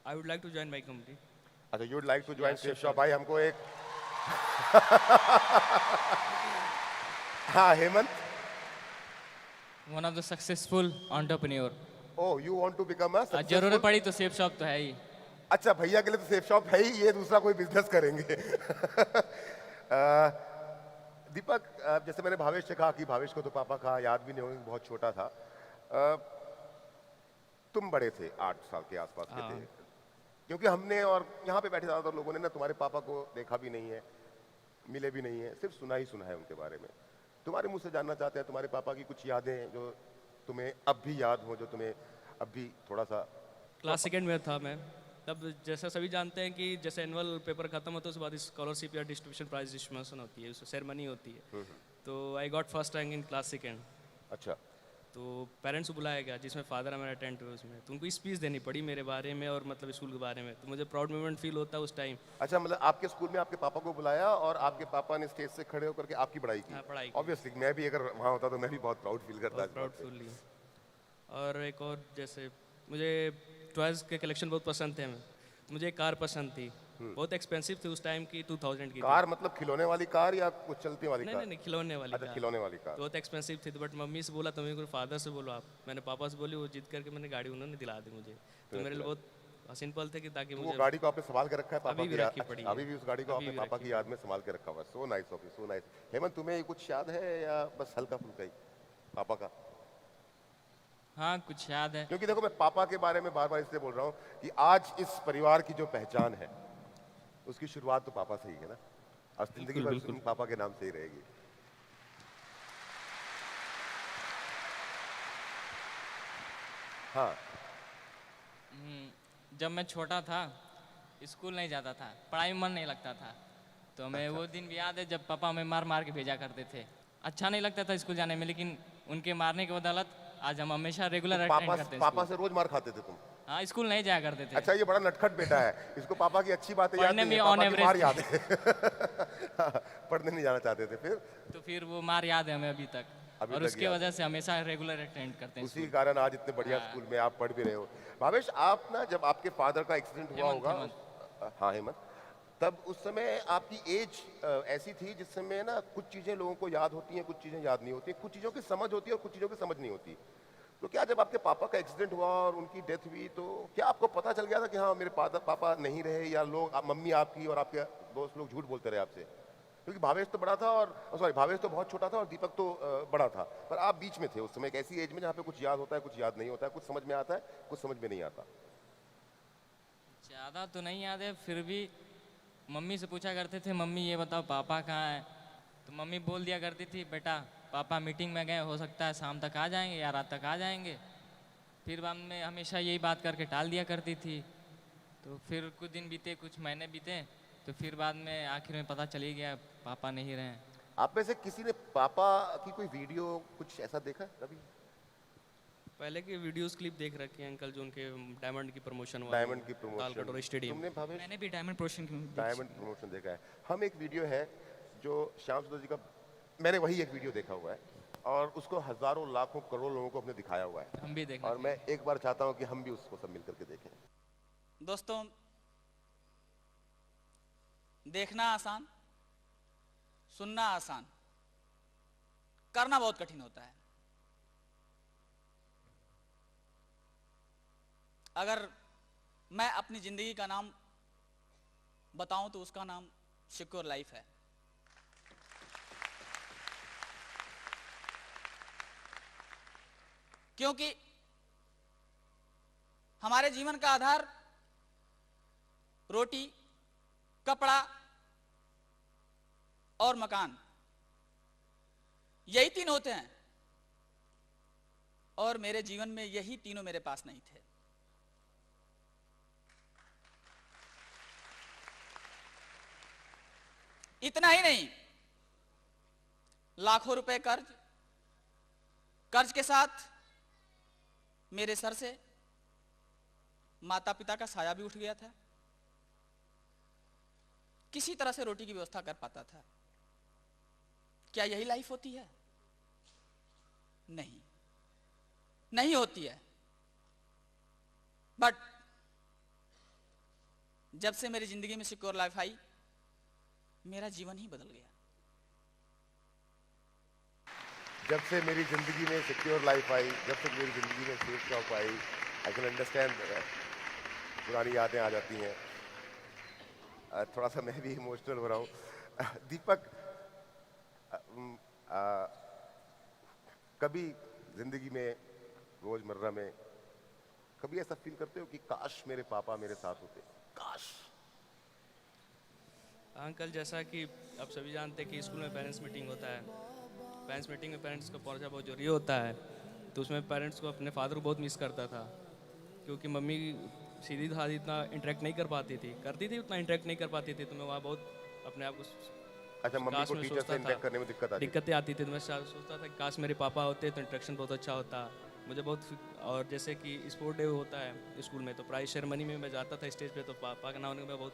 I would like to join my company. अच्छा, you would like to join Safe Shop. भाई, हमको एक हाँ, Hemant. One of the successful entrepreneur. Oh, you want to become a जरूरत पड़ी तो सेफ शॉप तो है ही। अच्छा, भैया के लिए तो सेफ शॉप है ही, ये दूसरा कोई बिजनेस करेंगे। दीपक, जैसे मैंने भावेश से कहा कि भावेश को तो पापा का याद भी नहीं होगा, बहुत छोटा था। तुम बड़े थे, 8 साल के आसपास के थे, क्योंकि हमने और यहाँ पे बैठे ज़्यादातर लोगों ने ना तुम्हारे पापा को देखा भी नहीं है, मिले भी नहीं है, सिर्फ सुना ही सुना है उनके बारे में। तुम्हारे मुंह से जानना चाहते हैं तुम्हारे पापा की कुछ यादें जो तुम्हें अब भी याद हो, जो तुम्हें अब भी थोड़ा सा। क्लास सेकेंड में था मैं तब। जैसा सभी जानते हैं कि जैसे एनुअल पेपर खत्म होता है उसके बाद स्कॉलरशिप या डिस्ट्रीब्यूशन प्राइज डिस्ट्रीब्यूशन होती है, उसमें सेरेमनी होती है। तो I got first rank in class second. अच्छा, तो पेरेंट्स को बुलाया गया, जिसमें फादर हमारे अटेंड हुए उसमें। तो उनको स्पीच देनी पड़ी मेरे बारे में और मतलब स्कूल के बारे में। तो मुझे प्राउड मोमेंट फील होता है उस टाइम। अच्छा, मतलब आपके स्कूल में आपके पापा को बुलाया और आपके पापा ने स्टेज से खड़े होकर के आपकी पढ़ाई की? हाँ, पढ़ाई की। ऑब्वियसली, मैं भी अगर वहाँ होता तो मैं भी बहुत प्राउड फील करता। बहुत प्राउडफुली। और एक और, जैसे मुझे टॉयज़ के कलेक्शन बहुत पसंद थे। हमें मुझे एक कार पसंद थी, बहुत एक्सपेंसिव थी उस टाइम की, 2000 की थी। कार मतलब खिलौने वाली कार या कुछ चलती वाली नहीं कार? नहीं नहीं, खिलौने वाली अच्छा, कार। खिलौने वाली कार। तो बहुत एक्सपेंसिव थी, तो बट मम्मी से बोला तुम्हें फादर से बोलो आप। मैंने पापा से बोली, वो जीत करके मैंने गाड़ी उन्होंने दिला दी मुझे। तो मेरे लिए बहुत सिंपल थे कि ताकि वो मुझे गाड़ी को आपने संभाल के रखा है पापा अभी भी की याद? रखी पड़ी है। अभी भी उस गाड़ी को अभी आपने भी पापा रखी की याद में संभाल के रखा हुआ है। सो nice of you, so nice. Hemant, तुम्हें कुछ याद है या बस हल्का फुल्का ही पापा का? हाँ, कुछ याद है। क्योंकि देखो, मैं पापा के बारे में बार बार इसलिए बोल रहा हूँ कि आज इस परिवार की जो पहचान है उसकी शुरुआत तो पापा से ही है ना, और जिंदगी भर बिल्कुल। पापा के नाम से ही रहेगी। हाँ, जब मैं छोटा था, स्कूल नहीं जाता था, पढ़ाई में मन नहीं लगता था, तो हमें वो दिन भी याद है जब पापा हमें मार मार के भेजा करते थे। अच्छा नहीं लगता था स्कूल जाने में, लेकिन उनके मारने के बदौलत आज हम हमेशा रेगुलर अटेंड करते हैं पापा स्कूल। से रोज मार खाते थे तुम? हाँ, स्कूल नहीं जाया करते थे। अच्छा, ये बड़ा नटखट बेटा है, इसको पापा की अच्छी बातें याद पढ़ने नहीं है, में on पापा की मार average याद है। पढ़ने नहीं जाना चाहते थे फिर? तो फिर वो मार याद है हमें अभी तक, अभी और तक उसके याद वजह से हमेशा रेगुलर अटेंड करते हैं उसी स्कूल। के कारण आज इतने बढ़िया स्कूल में आप पढ़ भी रहे हो। भावेश, आप ना जब आपके फादर का एक्सीडेंट हुआ हेमंत, होगा, हाँ हेमंत, तब उस समय आपकी एज ऐसी थी जिस समय ना कुछ चीज़ें लोगों को याद होती हैं, कुछ चीज़ें याद नहीं होती, कुछ चीज़ों की समझ होती है और कुछ चीज़ों की समझ नहीं होती। तो क्या जब आपके पापा का एक्सीडेंट हुआ और उनकी डेथ हुई तो क्या आपको पता चल गया था कि हाँ मेरे पापा नहीं रहे, या लोग मम्मी आपकी और आपके दोस्त लोग झूठ बोलते रहे आपसे? क्योंकि भावेश तो बड़ा था और सॉरी भावेश तो बहुत छोटा था और दीपक तो बड़ा था, पर आप बीच में थे उस समय एक ऐसी एज में जहाँ पे कुछ याद होता है कुछ याद नहीं होता है, कुछ समझ में आता है कुछ समझ में नहीं आता। ज़्यादा तो नहीं याद है, फिर भी मम्मी से पूछा करते थे, मम्मी ये बताओ पापा कहाँ है, तो मम्मी बोल दिया करती थी, बेटा पापा मीटिंग में गए, हो सकता है शाम तक आ जाएंगे या रात तक आ जाएंगे। फिर बाद में हमेशा यही बात करके टाल दिया करती थी। तो फिर कुछ दिन बीते, कुछ महीने बीते, तो फिर बाद में आखिर में पता चल ही गया पापा नहीं रहे। आप में से किसी ने पापा की कोई वीडियो कुछ ऐसा देखा है कभी? पहले की वीडियोस क्लिप देख रखी है अंकल, जो उनके डायमंड की प्रमोशन हुआ डायमंड की तालकटोरा प्रमोशन स्टेडियम। तुमने भावेश? मैंने भी डायमंड प्रोशन की डायमंड प्रमोशन देखा है। हम एक वीडियो है जो श्याम सुंदर जी का, मैंने वही एक वीडियो देखा हुआ है और उसको हजारों लाखों करोड़ों लोगों को हमने दिखाया हुआ है, हम भी देखना और मैं एक बार चाहता हूँ कि हम भी उसको सब मिलकर के देखें। दोस्तों, देखना आसान, सुनना आसान, करना बहुत कठिन होता है। अगर मैं अपनी जिंदगी का नाम बताऊं तो उसका नाम सिक्योर लाइफ है। क्योंकि हमारे जीवन का आधार रोटी, कपड़ा और मकान, यही तीन होते हैं, और मेरे जीवन में यही तीनों मेरे पास नहीं थे। इतना ही नहीं, लाखों रुपए कर्ज के साथ मेरे सर से माता पिता का साया भी उठ गया था। किसी तरह से रोटी की व्यवस्था कर पाता था। क्या यही लाइफ होती है? नहीं, नहीं होती है। बट जब से मेरी जिंदगी में सिक्योर लाइफ आई, मेरा जीवन ही बदल गया। जब से मेरी जिंदगी में सिक्योर लाइफ आई, जब से मेरी जिंदगी में safe job I, I can understand, पुरानी यादें आ जाती हैं। थोड़ा सा मैं भी इमोशनल हो रहा हूँ। दीपक, कभी जिंदगी में रोजमर्रा में कभी ऐसा फील करते हो कि काश मेरे पापा मेरे साथ होते? काश। अंकल, जैसा कि आप सभी जानते हैं कि स्कूल में पेरेंट्स मीटिंग होता है, पेरेंट्स मीटिंग में पेरेंट्स को पहुंचना बहुत जरूरी होता है। तो उसमें पेरेंट्स को अपने फादर को बहुत मिस करता था, क्योंकि मम्मी सीधी साधी इतना इंटरेक्ट नहीं कर पाती थी, करती थी उतना इंटरेक्ट नहीं कर पाती थी। तो मैं वहाँ बहुत अपने आप को अच्छा, मम्मी काश को मैं टीचर सोचता से इंटरेक्ट था, करने में दिक्कतें आती थी। तो मैं सोचता था कि काश मेरे पापा होते तो इंटरेक्शन बहुत अच्छा होता मुझे बहुत। और जैसे कि स्पोर्ट डे होता है स्कूल में, तो प्राइज सेरेमनी में मैं जाता था स्टेज पे, तो पापा का नाम होने में बहुत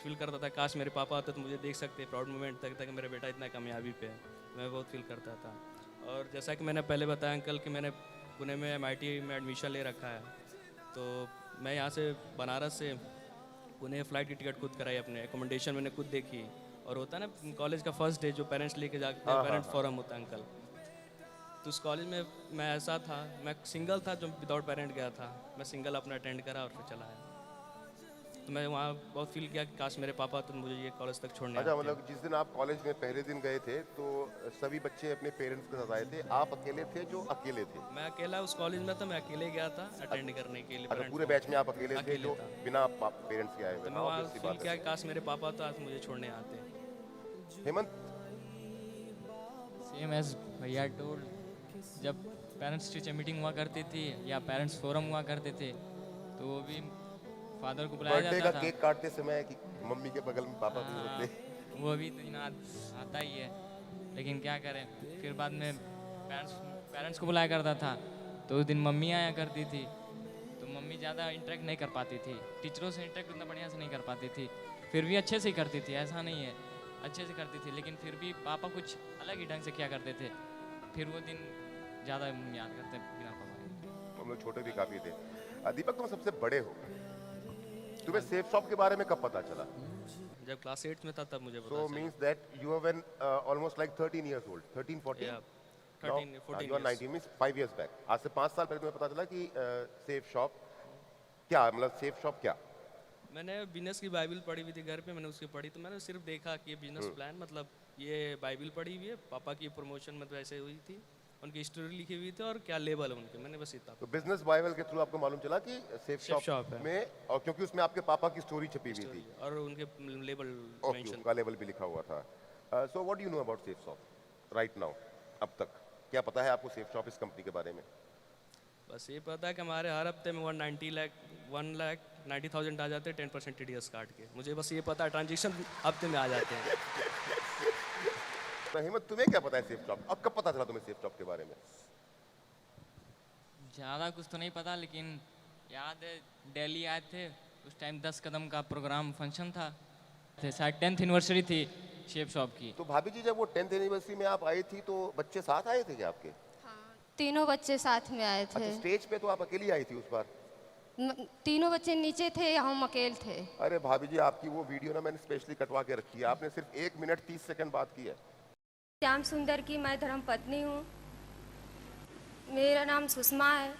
फील करता था, काश मेरे पापा होते तो मुझे देख सकते, प्राउड मोमेंट तक कि मेरा बेटा इतना कामयाबी पे है। तो मैं बहुत फील करता था। और जैसा कि मैंने पहले बताया अंकल कि मैंने पुणे में MIT में एडमिशन ले रखा है, तो मैं यहाँ से बनारस से पुणे फ़्लाइट की टिकट खुद कराई, अपने एकोमोडेशन मैंने खुद देखी। और होता है ना कॉलेज का फर्स्ट डे जो पेरेंट्स लेके जाते हैं, पेरेंट्स फोरम होता है अंकल, तो उस कॉलेज में मैं ऐसा था, मैं सिंगल था जो विदाउट पेरेंट गया था। मैं सिंगल अपना अटेंड करा और फिर चला आया। तो मैं वहाँ बहुत फील किया कि काश मेरे पापा तो मुझे ये कॉलेज तक छोड़ने अच्छा, आते। मतलब जिस दिन आप कॉलेज में पहले दिन गए थे तो सभी बच्चे अपने पेरेंट्स के साथ आए थे, आप अकेले थे जो अकेले थे? मैं अकेला उस कॉलेज में था, मैं अकेले गया था अटेंड करने के लिए। अच्छा, parents पूरे को। बैच में आप अकेले थे अकेले जो था। बिना पेरेंट्स के आए हुए? तो मैं वहाँ फील किया कि काश मेरे पापा तो आज मुझे छोड़ने आते। हेमंत, सेम एज भैया टोल्ड, जब पेरेंट्स टीचर मीटिंग हुआ करती थी या पेरेंट्स फोरम हुआ करते थे, तो वो भी फादर को बुलाया बर्थडे जाता का था। केक काटते समय कि मम्मी के बगल में पापा भी हाँ, होते? वो भी दिन आता ही है, लेकिन क्या करें। फिर बाद में पेरेंट्स को बुलाया करता था, तो उस दिन मम्मी आया करती थी, तो मम्मी ज़्यादा इंटरेक्ट नहीं कर पाती थी, टीचरों से इंटरेक्ट उतना बढ़िया से नहीं कर पाती थी। फिर भी अच्छे से ही करती थी, ऐसा नहीं है, अच्छे से करती थी, लेकिन फिर भी पापा कुछ अलग ही ढंग से किया करते थे। फिर वो दिन ज़्यादा याद करते बिना पापा के। हम लोग छोटे भी काफी थे। दीपक, तुम सबसे बड़े हो, तुम्हें सेफ शॉप के बारे में कब पता चला? जब क्लास 8 में था तब मुझे पता So चला। means that you have been almost like 13 years old, 13, 14? Yeah. 13 14 you are years. 19 means 5 years back. आज से 5 साल पहले तुम्हें पता चला कि सेफ शॉप क्या, मतलब सेफ शॉप क्या? मैंने बिजनेस की बाइबल पढ़ी हुई थी घर पे, मैंने उसकी पढ़ी तो मैंने सिर्फ देखा कि ये बिजनेस प्लान, मतलब ये बाइबल पढ़ी हुई है, पापा की प्रमोशन मतलब ऐसे हुई थी, उनकी स्टोरी लिखी हुई थी और क्या लेबल है उनके, मैंने बस इतना। तो बिजनेस बाइबल के थ्रू आपको मालूम चला कि सेफ Safe shop शॉप है। में, और क्योंकि उसमें आपके पापा की स्टोरी छपी हुई थी, और उनके लेबल ओके, मेंशन। उनका लेवल भी लिखा हुआ था। So what do you know about safe shop right now? अब तक क्या पता है आपको सेफ शॉप इस कंपनी के बारे में? बस ये पता है कि हमारे हर हफ्ते में 1,90,000 आ जाते हैं 10% टीडीएस काट के। मुझे बस ये पता है ट्रांजेक्शन हफ्ते में आ जाते हैं। तो हिम्मत, तुम्हें क्या पता है सेफ शॉप? अब कब पता चला तुम्हें सेफ शॉप के बारे में? ज़्यादा कुछ तो नहीं पता, लेकिन याद है दिल्ली आए थे उस टाइम 10 कदम का प्रोग्राम फंक्शन था, शायद 10th एनिवर्सरी थी शेप शॉप की। तो भाभी जी, जब वो 10th एनिवर्सरी में आप आई थी तो बच्चे साथ आए थे क्या आपके? तीनों बच्चे साथ में आए अच्छा, थे। स्टेज पे तो आप अकेली आई थी उस बार? तीनों बच्चे नीचे थे, हम अकेले थे। अरे भाभी जी, आपकी वो वीडियो ना मैंने स्पेशली कटवा के रखी है, आपने सिर्फ 1 मिनट 30 सेकंड बात की है। श्याम सुंदर की मैं धर्म पत्नी हूँ। मेरा नाम सुषमा है।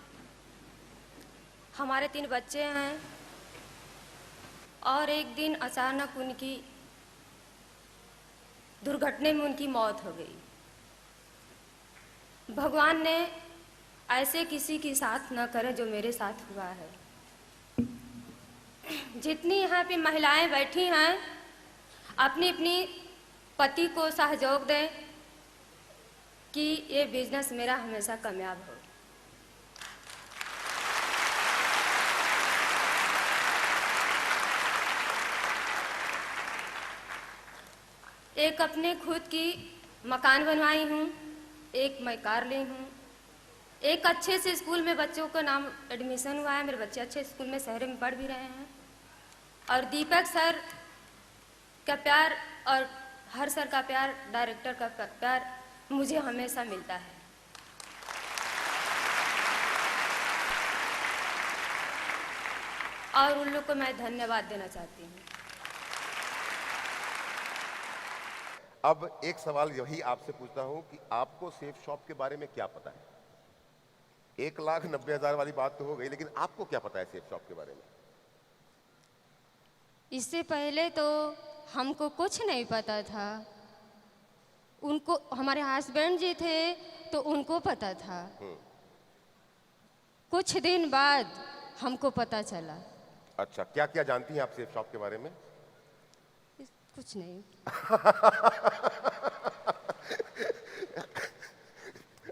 हमारे 3 बच्चे हैं और एक दिन अचानक उनकी दुर्घटना में उनकी मौत हो गई। भगवान ने ऐसे किसी के साथ न करे जो मेरे साथ हुआ है। जितनी यहाँ पे महिलाएं बैठी हैं, अपनी अपनी पति को सहयोग दें कि ये बिजनेस मेरा हमेशा कामयाब हो। एक अपने खुद की मकान बनवाई हूँ, एक मैं कार ली हूँ, एक अच्छे से स्कूल में बच्चों का नाम एडमिशन हुआ है, मेरे बच्चे अच्छे स्कूल में शहर में पढ़ भी रहे हैं। और दीपक सर का प्यार और हर सर का प्यार, डायरेक्टर का प्यार मुझे हमेशा मिलता है। और उन लोग को मैं धन्यवाद देना चाहती हूँ। अब एक सवाल यही आपसे पूछता हूँ कि आपको सेफ शॉप के बारे में क्या पता है? 1,90,000 वाली बात तो हो गई, लेकिन आपको क्या पता है सेफ शॉप के बारे में? इससे पहले तो हमको कुछ नहीं पता था। उनको, हमारे हस्बैंड जी थे तो उनको पता था। कुछ दिन बाद हमको पता चला। अच्छा, क्या क्या जानती हैं आप सेफ शॉप के बारे में? कुछ नहीं।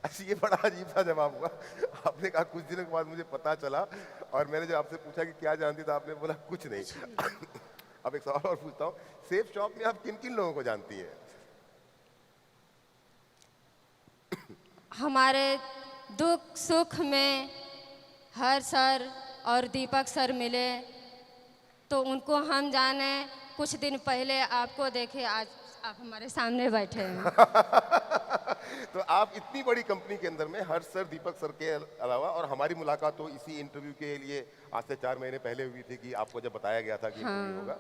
अच्छा, ये बड़ा अजीब सा जवाब हुआ। आपने कहा कुछ दिनों के बाद मुझे पता चला, और मैंने जब आपसे पूछा कि क्या जानती तो आपने बोला कुछ नहीं। अब एक सवाल और पूछता हूँ, सेफ शॉप में आप किन किन लोगों को जानती हैं? हमारे दुख सुख में हर सर और दीपक सर मिले तो उनको हम जाने। कुछ दिन पहले आपको देखे, आज आप हमारे सामने बैठे हैं। तो आप इतनी बड़ी कंपनी के अंदर में हर्ष सर, दीपक सर के अलावा, और हमारी मुलाकात तो इसी इंटरव्यू के लिए आज से 4 महीने पहले हुई थी कि आपको जब बताया गया था कि इंटरव्यू होगा।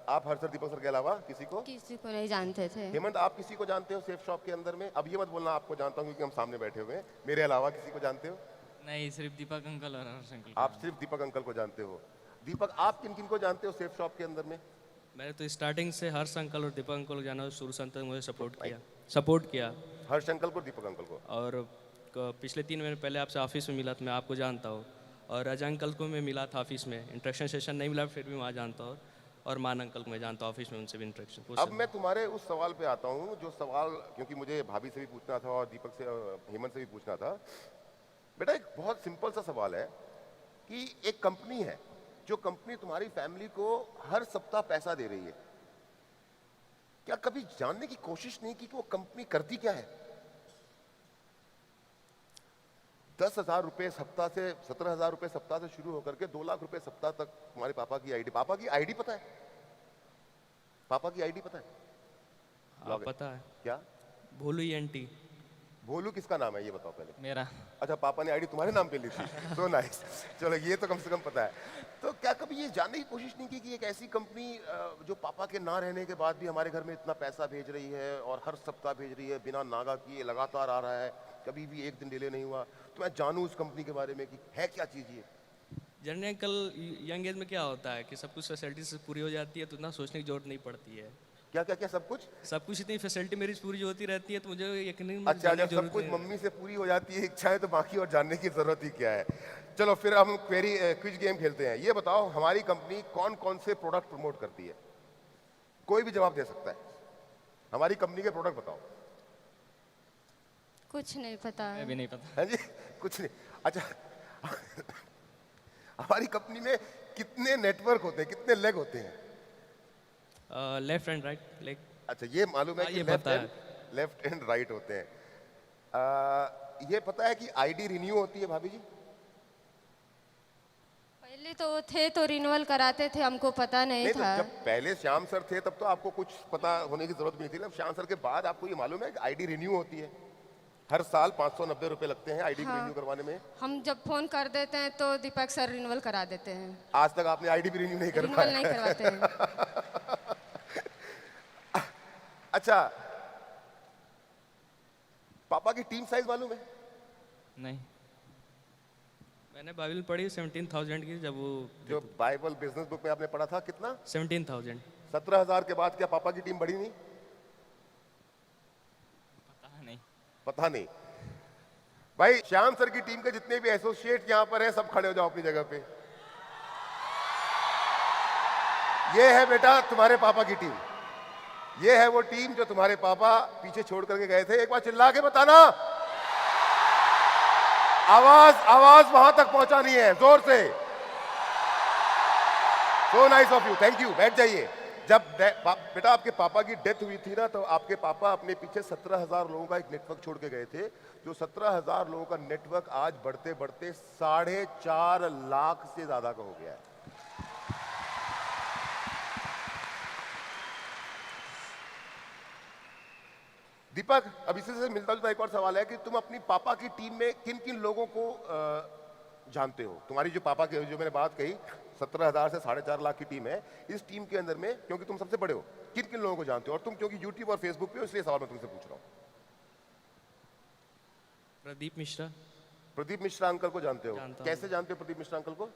आप हर्ष सर, दीपक सर के अलावा किसी को नहीं जानते थे। हेमंत, आप किसी को जानते हो सेफ शॉप के अंदर में? अब ये मत बोलना आपको जानता हूँ, क्योंकि हम सामने बैठे हुए हैं। मेरे अलावा किसी को जानते हो? नहीं, सिर्फ दीपक अंकल और हर्ष अंकल। आप सिर्फ दीपक अंकल को जानते हो। दीपक, आप किन किन को जानते हो सेफ शॉप के अंदर में? मैंने तो स्टार्टिंग से हर्ष अंकल और दीपक अंकल को जाना, शुरू से अंत तक मुझे सपोर्ट किया। हर्ष अंकल को, दीपक अंकल को। और पिछले 3 महीने पहले आपसे ऑफिस में मिला तो मैं आपको जानता हूँ, और अजय अंकल को मैं मिला था ऑफिस में, इंट्रैक्शन सेशन नहीं मिला फिर भी वहाँ जानता हूँ, और मान अंकल को मैं जानता हूँ ऑफिस में, उनसे भी इंट्रैक्शन। अब मैं तुम्हारे उस सवाल पे आता हूँ, जो सवाल क्योंकि मुझे भाभी से भी पूछना था और दीपक से, हेमंत से भी पूछना था। बेटा, एक बहुत सिंपल सा सवाल है कि एक कंपनी है, जो कंपनी तुम्हारी फैमिली को हर सप्ताह पैसा दे रही है, क्या कभी जानने की कोशिश नहीं की कि वो कंपनी करती क्या है? 10,000 रुपए सप्ताह से, 17,000 रुपए सप्ताह से शुरू होकर के 2 लाख रुपए सप्ताह तक तुम्हारे पापा की आईडी पता है? पापा की आईडी पता है? हाँ, पता है। क्या? भोलू ENT। भोलू किसका नाम है ये बताओ पहले। मेरा। अच्छा, पापा ने आईडी तुम्हारे नाम पे ली थी। So nice. चलो ये तो कम से कम पता है। तो क्या कभी ये जानने की कोशिश नहीं की कि एक ऐसी कंपनी जो पापा के ना रहने के बाद भी हमारे घर में इतना पैसा भेज रही है और हर सप्ताह भेज रही है, बिना नागा किए लगातार आ रहा है, कभी भी एक दिन डिले नहीं हुआ, तो मैं जानूं उस कंपनी के बारे में कि है क्या चीज़ ये। जनरली अंकल यंग एज में क्या होता है कि सब कुछ फैसिलिटीज पूरी हो जाती है तो इतना सोचने की जरूरत नहीं पड़ती है। क्या क्या क्या सब कुछ? सब कुछ इतनी फैसिलिटी मेरी पूरी होती रहती है तो मुझे यकीन नहीं अच्छा, जब सब कुछ मम्मी से पूरी हो जाती है इच्छाएं, तो बाकी और जानने की जरूरत ही क्या है। चलो फिर हम क्विज गेम खेलते हैं। ये बताओ हमारी कंपनी कौन कौन से प्रोडक्ट प्रमोट करती है? कोई भी जवाब दे सकता है। हमारी कंपनी के प्रोडक्ट बताओ। कुछ नहीं पता मैं है। भी नहीं पता। है जी, कुछ नहीं। अच्छा हमारी कंपनी में कितने नेटवर्क होते हैं, कितने लेग होते हैं? Left and right leg. अच्छा, ये मालूम है हाँ, कि ये पता है। लेफ्ट एंड राइट होते हैं। ये पता है कि आईडी रिन्यू होती है भाभी जी? पहले तो वो थे तो रिन्यूअल कराते थे, हमको पता नहीं नहीं, तो था। जब पहले श्याम सर थे तब तो आपको कुछ पता होने की जरूरत भी नहीं थी ना। श्याम सर के बाद आपको ये मालूम है कि आईडी रिन्यू होती है। हर साल 590 रुपए लगते हैं आईडी हाँ। रिन्यू करवाने में। हम जब फोन कर देते हैं तो दीपक सर रिन्यूअल करा देते हैं। आज तक आपने आईडी भी रिन्यू नहीं कर रिन्यूअल पाया। नहीं करवाते हैं। अच्छा, पापा की टीम साइज मालूम है? नहीं। मैंने बाइबल पढ़ी 17,000 की, जब वो जो बाइबल बिजनेस बुक में आपने पढ़ा था, कितना? 17,000। 17,000 के बाद क्या पापा की टीम बढ़ी नहीं? पता नहीं। पता नहीं। भाई श्याम सर की टीम के जितने भी एसोसिएट यहाँ पर हैं, सब खड़े हो जाओ अपनी जगह पे। ये है बेटा तुम्हारे पापा की टीम। ये है वो टीम जो तुम्हारे पापा पीछे छोड़ करके गए थे। एक बार चिल्ला के बताना। आवाज वहां तक पहुंचानी है, जोर से। सो nice of you, thank you. बैठ जाइए। जब बेटा आपके पापा की डेथ हुई थी ना, तो आपके पापा अपने पीछे 17,000 लोगों का एक नेटवर्क छोड़ के गए थे। जो 17,000 लोगों का नेटवर्क आज बढ़ते बढ़ते 4.5 लाख से ज्यादा का हो गया है। दीपक, अब इसी से मिलता जुलता एक और सवाल है कि तुम अपनी पापा की टीम में किन किन लोगों को जानते हो? तुम्हारी जो पापा की जो मैंने बात कही 17,000 से 4.5 लाख की टीम है, इस टीम के अंदर में क्योंकि तुम सबसे बड़े हो, किन किन लोगों को जानते हो? और तुम क्योंकि यूट्यूब और फेसबुक पे हो, इसलिए सवाल मैं तुमसे पूछ रहा हूँ। प्रदीप मिश्रा। प्रदीप मिश्रा अंकल को जानते हो? जानता हूँ। कैसे जानते हो प्रदीप मिश्रा अंकल को?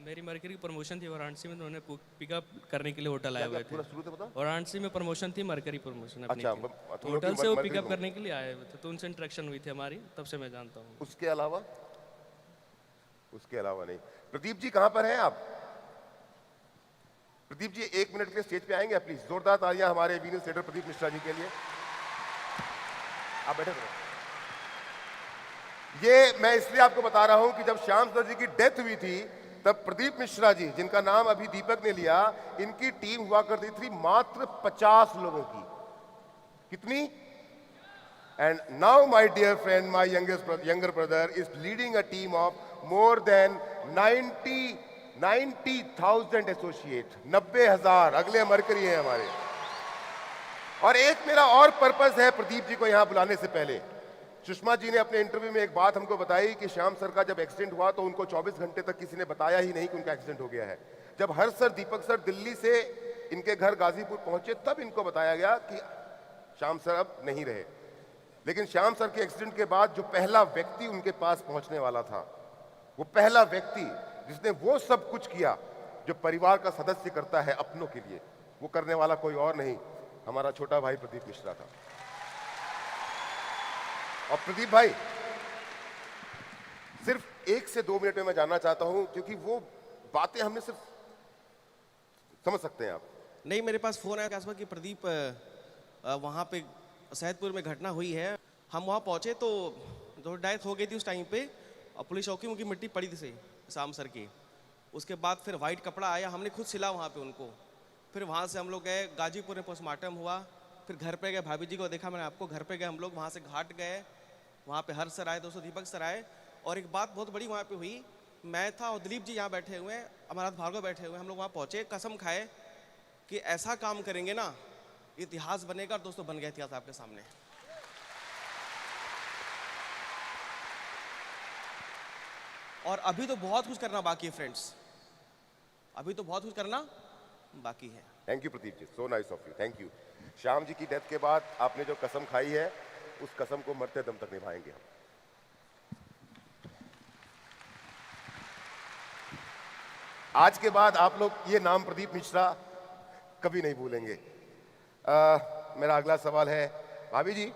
मेरी मरकरी की प्रमोशन थी वाराणसी में, उन्होंने पिकअप करने के लिए होटल आए हुए थे। पूरा शुरू से बताओ। वाराणसी में प्रमोशन थी, मरकरी प्रमोशन अपनी अच्छा, थी। तुम लोग की होटल से वो मरकरी पिकअप में। करने के लिए आए हुए थे, तो उनसे इंटरेक्शन हुई थी हमारी, तब से मैं जानता हूँ। उसके अलावा नहीं। प्रदीप जी कहां पर हैं आप? प्रदीप जी 1 मिनट के लिए स्टेज पे आएंगे प्लीज? जोरदार तालियां हमारे वीनस लीडर प्रदीप मिश्रा जी के लिए। आप बैठे रहो। ये मैं इसलिए आपको बता रहा हूं कि जब श्याम सर जी की डेथ हुई थी, तब प्रदीप मिश्रा जी, जिनका नाम अभी दीपक ने लिया, इनकी टीम हुआ करती थी मात्र 50 लोगों की। कितनी? And now my dear friend, my younger brother is leading a team of more than 90,000 associate. 90,000 अगले मरकरी हैं हमारे। और एक मेरा और पर्पस है प्रदीप जी को यहां बुलाने से पहले। सुषमा जी ने अपने इंटरव्यू में एक बात हमको बताई कि श्याम सर का जब एक्सीडेंट हुआ तो उनको 24 घंटे तक किसी ने बताया ही नहीं कि उनका एक्सीडेंट हो गया है। जब हर सर दीपक सर दिल्ली से इनके घर गाजीपुर पहुंचे, तब इनको बताया गया कि श्याम सर अब नहीं रहे। लेकिन श्याम सर के एक्सीडेंट के बाद जो पहला व्यक्ति उनके पास पहुंचने वाला था, वो पहला व्यक्ति जिसने वो सब कुछ किया जो परिवार का सदस्य करता है अपनों के लिए, वो करने वाला कोई और नहीं, हमारा छोटा भाई प्रदीप मिश्रा था। और प्रदीप भाई, सिर्फ 1 से 2 मिनट में मैं जानना चाहता हूं, क्योंकि वो बातें हमने सिर्फ समझ सकते हैं आप। नहीं, मेरे पास फ़ोन आया आसपास कि प्रदीप वहाँ पे सैदपुर में घटना हुई है। हम वहाँ पहुँचे तो जो डेथ हो गई थी उस टाइम पे, और पुलिस चौकी उनकी मिट्टी पड़ी थी सही शाम सर की। उसके बाद फिर वाइट कपड़ा आया, हमने खुद सिला वहाँ पे उनको। फिर वहाँ से हम लोग गए गाजीपुर में, पोस्टमार्टम हुआ। फिर घर पे गए, भाभी जी को देखा मैंने आपको, घर पे गए हम लोग। वहाँ से घाट गए, वहाँ पे हर्ष सर आए, दोस्तों दीपक सर आए। और एक बात बहुत बड़ी वहाँ पे हुई, मैं था और दिलीप जी यहाँ बैठे हुए हैं, अमरनाथ भार्गव बैठे हुए हैं। हम लोग वहाँ पहुँचे, कसम खाए कि ऐसा काम करेंगे ना, इतिहास बनेगा। और दोस्तों बन गया इतिहास आपके सामने। और अभी तो बहुत कुछ करना बाकी है फ्रेंड्स, अभी तो बहुत कुछ करना बाकी है। Thank you Pradeep ji, so nice of you, thank you. Shyam ji की डेथ के बाद आपने जो कसम खाई है उस कसम को मरते दम तक निभाएंगे हम। आज के बाद आप लोग ये नाम प्रदीप मिश्रा कभी नहीं भूलेंगे। मेरा अगला सवाल है भाभी जी।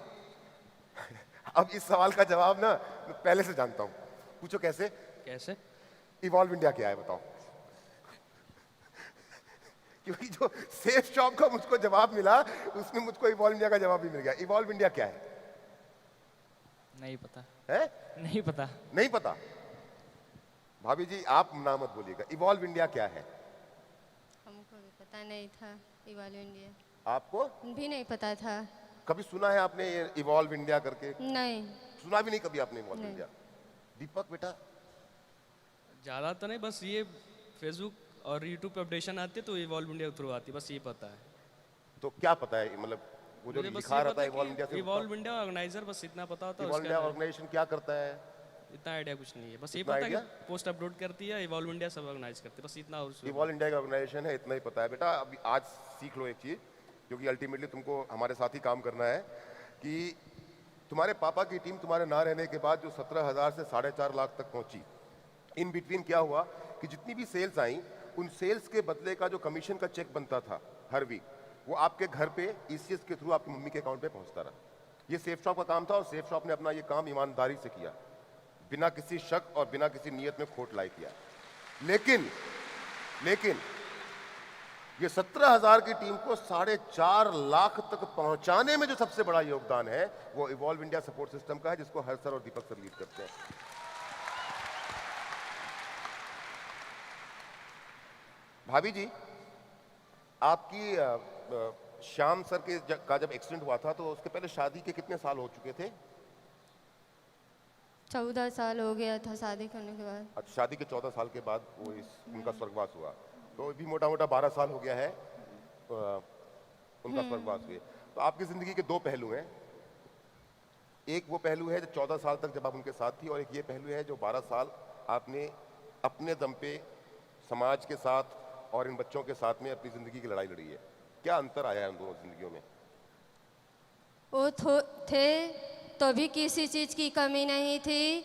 अब इस सवाल का जवाब ना मैं पहले से जानता हूं, पूछो कैसे? कैसे? इवॉल्व इंडिया क्या है बताओ? क्योंकि जो सेफ शॉप का मुझको जवाब मिला उसमें मुझको इवॉल्व इंडिया का जवाब भी मिल गया। इवॉल्व इंडिया क्या है? नहीं पता। है? नहीं पता। नहीं पता? भाभी जी आप ना मत बोलिएगा, इवॉल्व इंडिया क्या है? हमको भी पता नहीं था इवॉल्व इंडिया। आपको भी नहीं पता था। कभी सुना है आपने ये इवॉल्व इंडिया करके? नहीं। सुना भी नहीं कभी आपने इवॉल्व नहीं। इंडिया? दीपक बेटा ज़्यादा तो नहीं, बस ये फेसबुक और यूट्यूब पे अपडेशन आती है तो इवॉल्व इंडिया थ्रू आती है, बस ये पता है। तो क्या पता है, मतलब वो जो मुझे बस लिखा ये रहता पता है है इवॉल्व इंडिया कि से? इवॉल्व इंडिया ऑर्गेनाइजर, बस इतना पता होता है। इवॉल्व इंडिया ऑर्गेनाइजेशन क्या करता है? इतना आइडिया कुछ नहीं है, बस ये इतना पता है idea? कि पोस्ट अपलोड करती है, इवॉल्व इंडिया सब ऑर्गेनाइज करती है, बस इतना। और इवॉल्व इंडिया का ऑर्गेनाइजेशन है, इतना ही पता है बेटा। अभी आज सीख लो एक चीज, क्योंकि अल्टीमेटली तुमको हमारे साथ ही काम करना है, कि तुम्हारे पापा की टीम तुम्हारे ना रहने के बाद जो 17,000 से 4.5 लाख तक पहुंची, इन बिटवीन क्या हुआ कि जितनी भी सेल्स आई उन सेल्स के बदले का जो कमीशन का चेक बनता था हर वीक, वो आपके घर पे ईसीएस के थ्रू आपकी मम्मी के अकाउंट पे पहुंचता रहा। ये सेफ शॉप का काम था और सेफ शॉप ने अपना ये काम ईमानदारी से किया, बिना किसी शक और बिना किसी नियत में खोट लाई किया। लेकिन ये 17,000 की टीम को 4.5 लाख तक पहुंचाने में जो सबसे बड़ा योगदान है वो इवॉल्व इंडिया सपोर्ट सिस्टम का है, जिसको हर सर और दीपक सर लीड करते हैं। भाभी जी आपकी श्याम सर का जब एक्सीडेंट हुआ था तो उसके पहले शादी के कितने साल हो चुके थे? 14 साल हो गया था शादी करने के बाद। अच्छा, शादी के 14 साल के बाद वो उनका स्वर्गवास हुआ, तो भी मोटा मोटा 12 साल हो गया है उनका स्वर्गवास हुए। तो आपकी जिंदगी के दो पहलू हैं, एक वो पहलू है जो 14 साल तक जब आप उनके साथ थी, और एक ये पहलू है जो 12 साल आपने अपने दम पे समाज के साथ और इन बच्चों के साथ में अपनी जिंदगी की लड़ाई लड़ी है। क्या अंतर आया है उन दोनों जिंदगियों में? वो थे तो भी किसी चीज़ की कमी नहीं थी,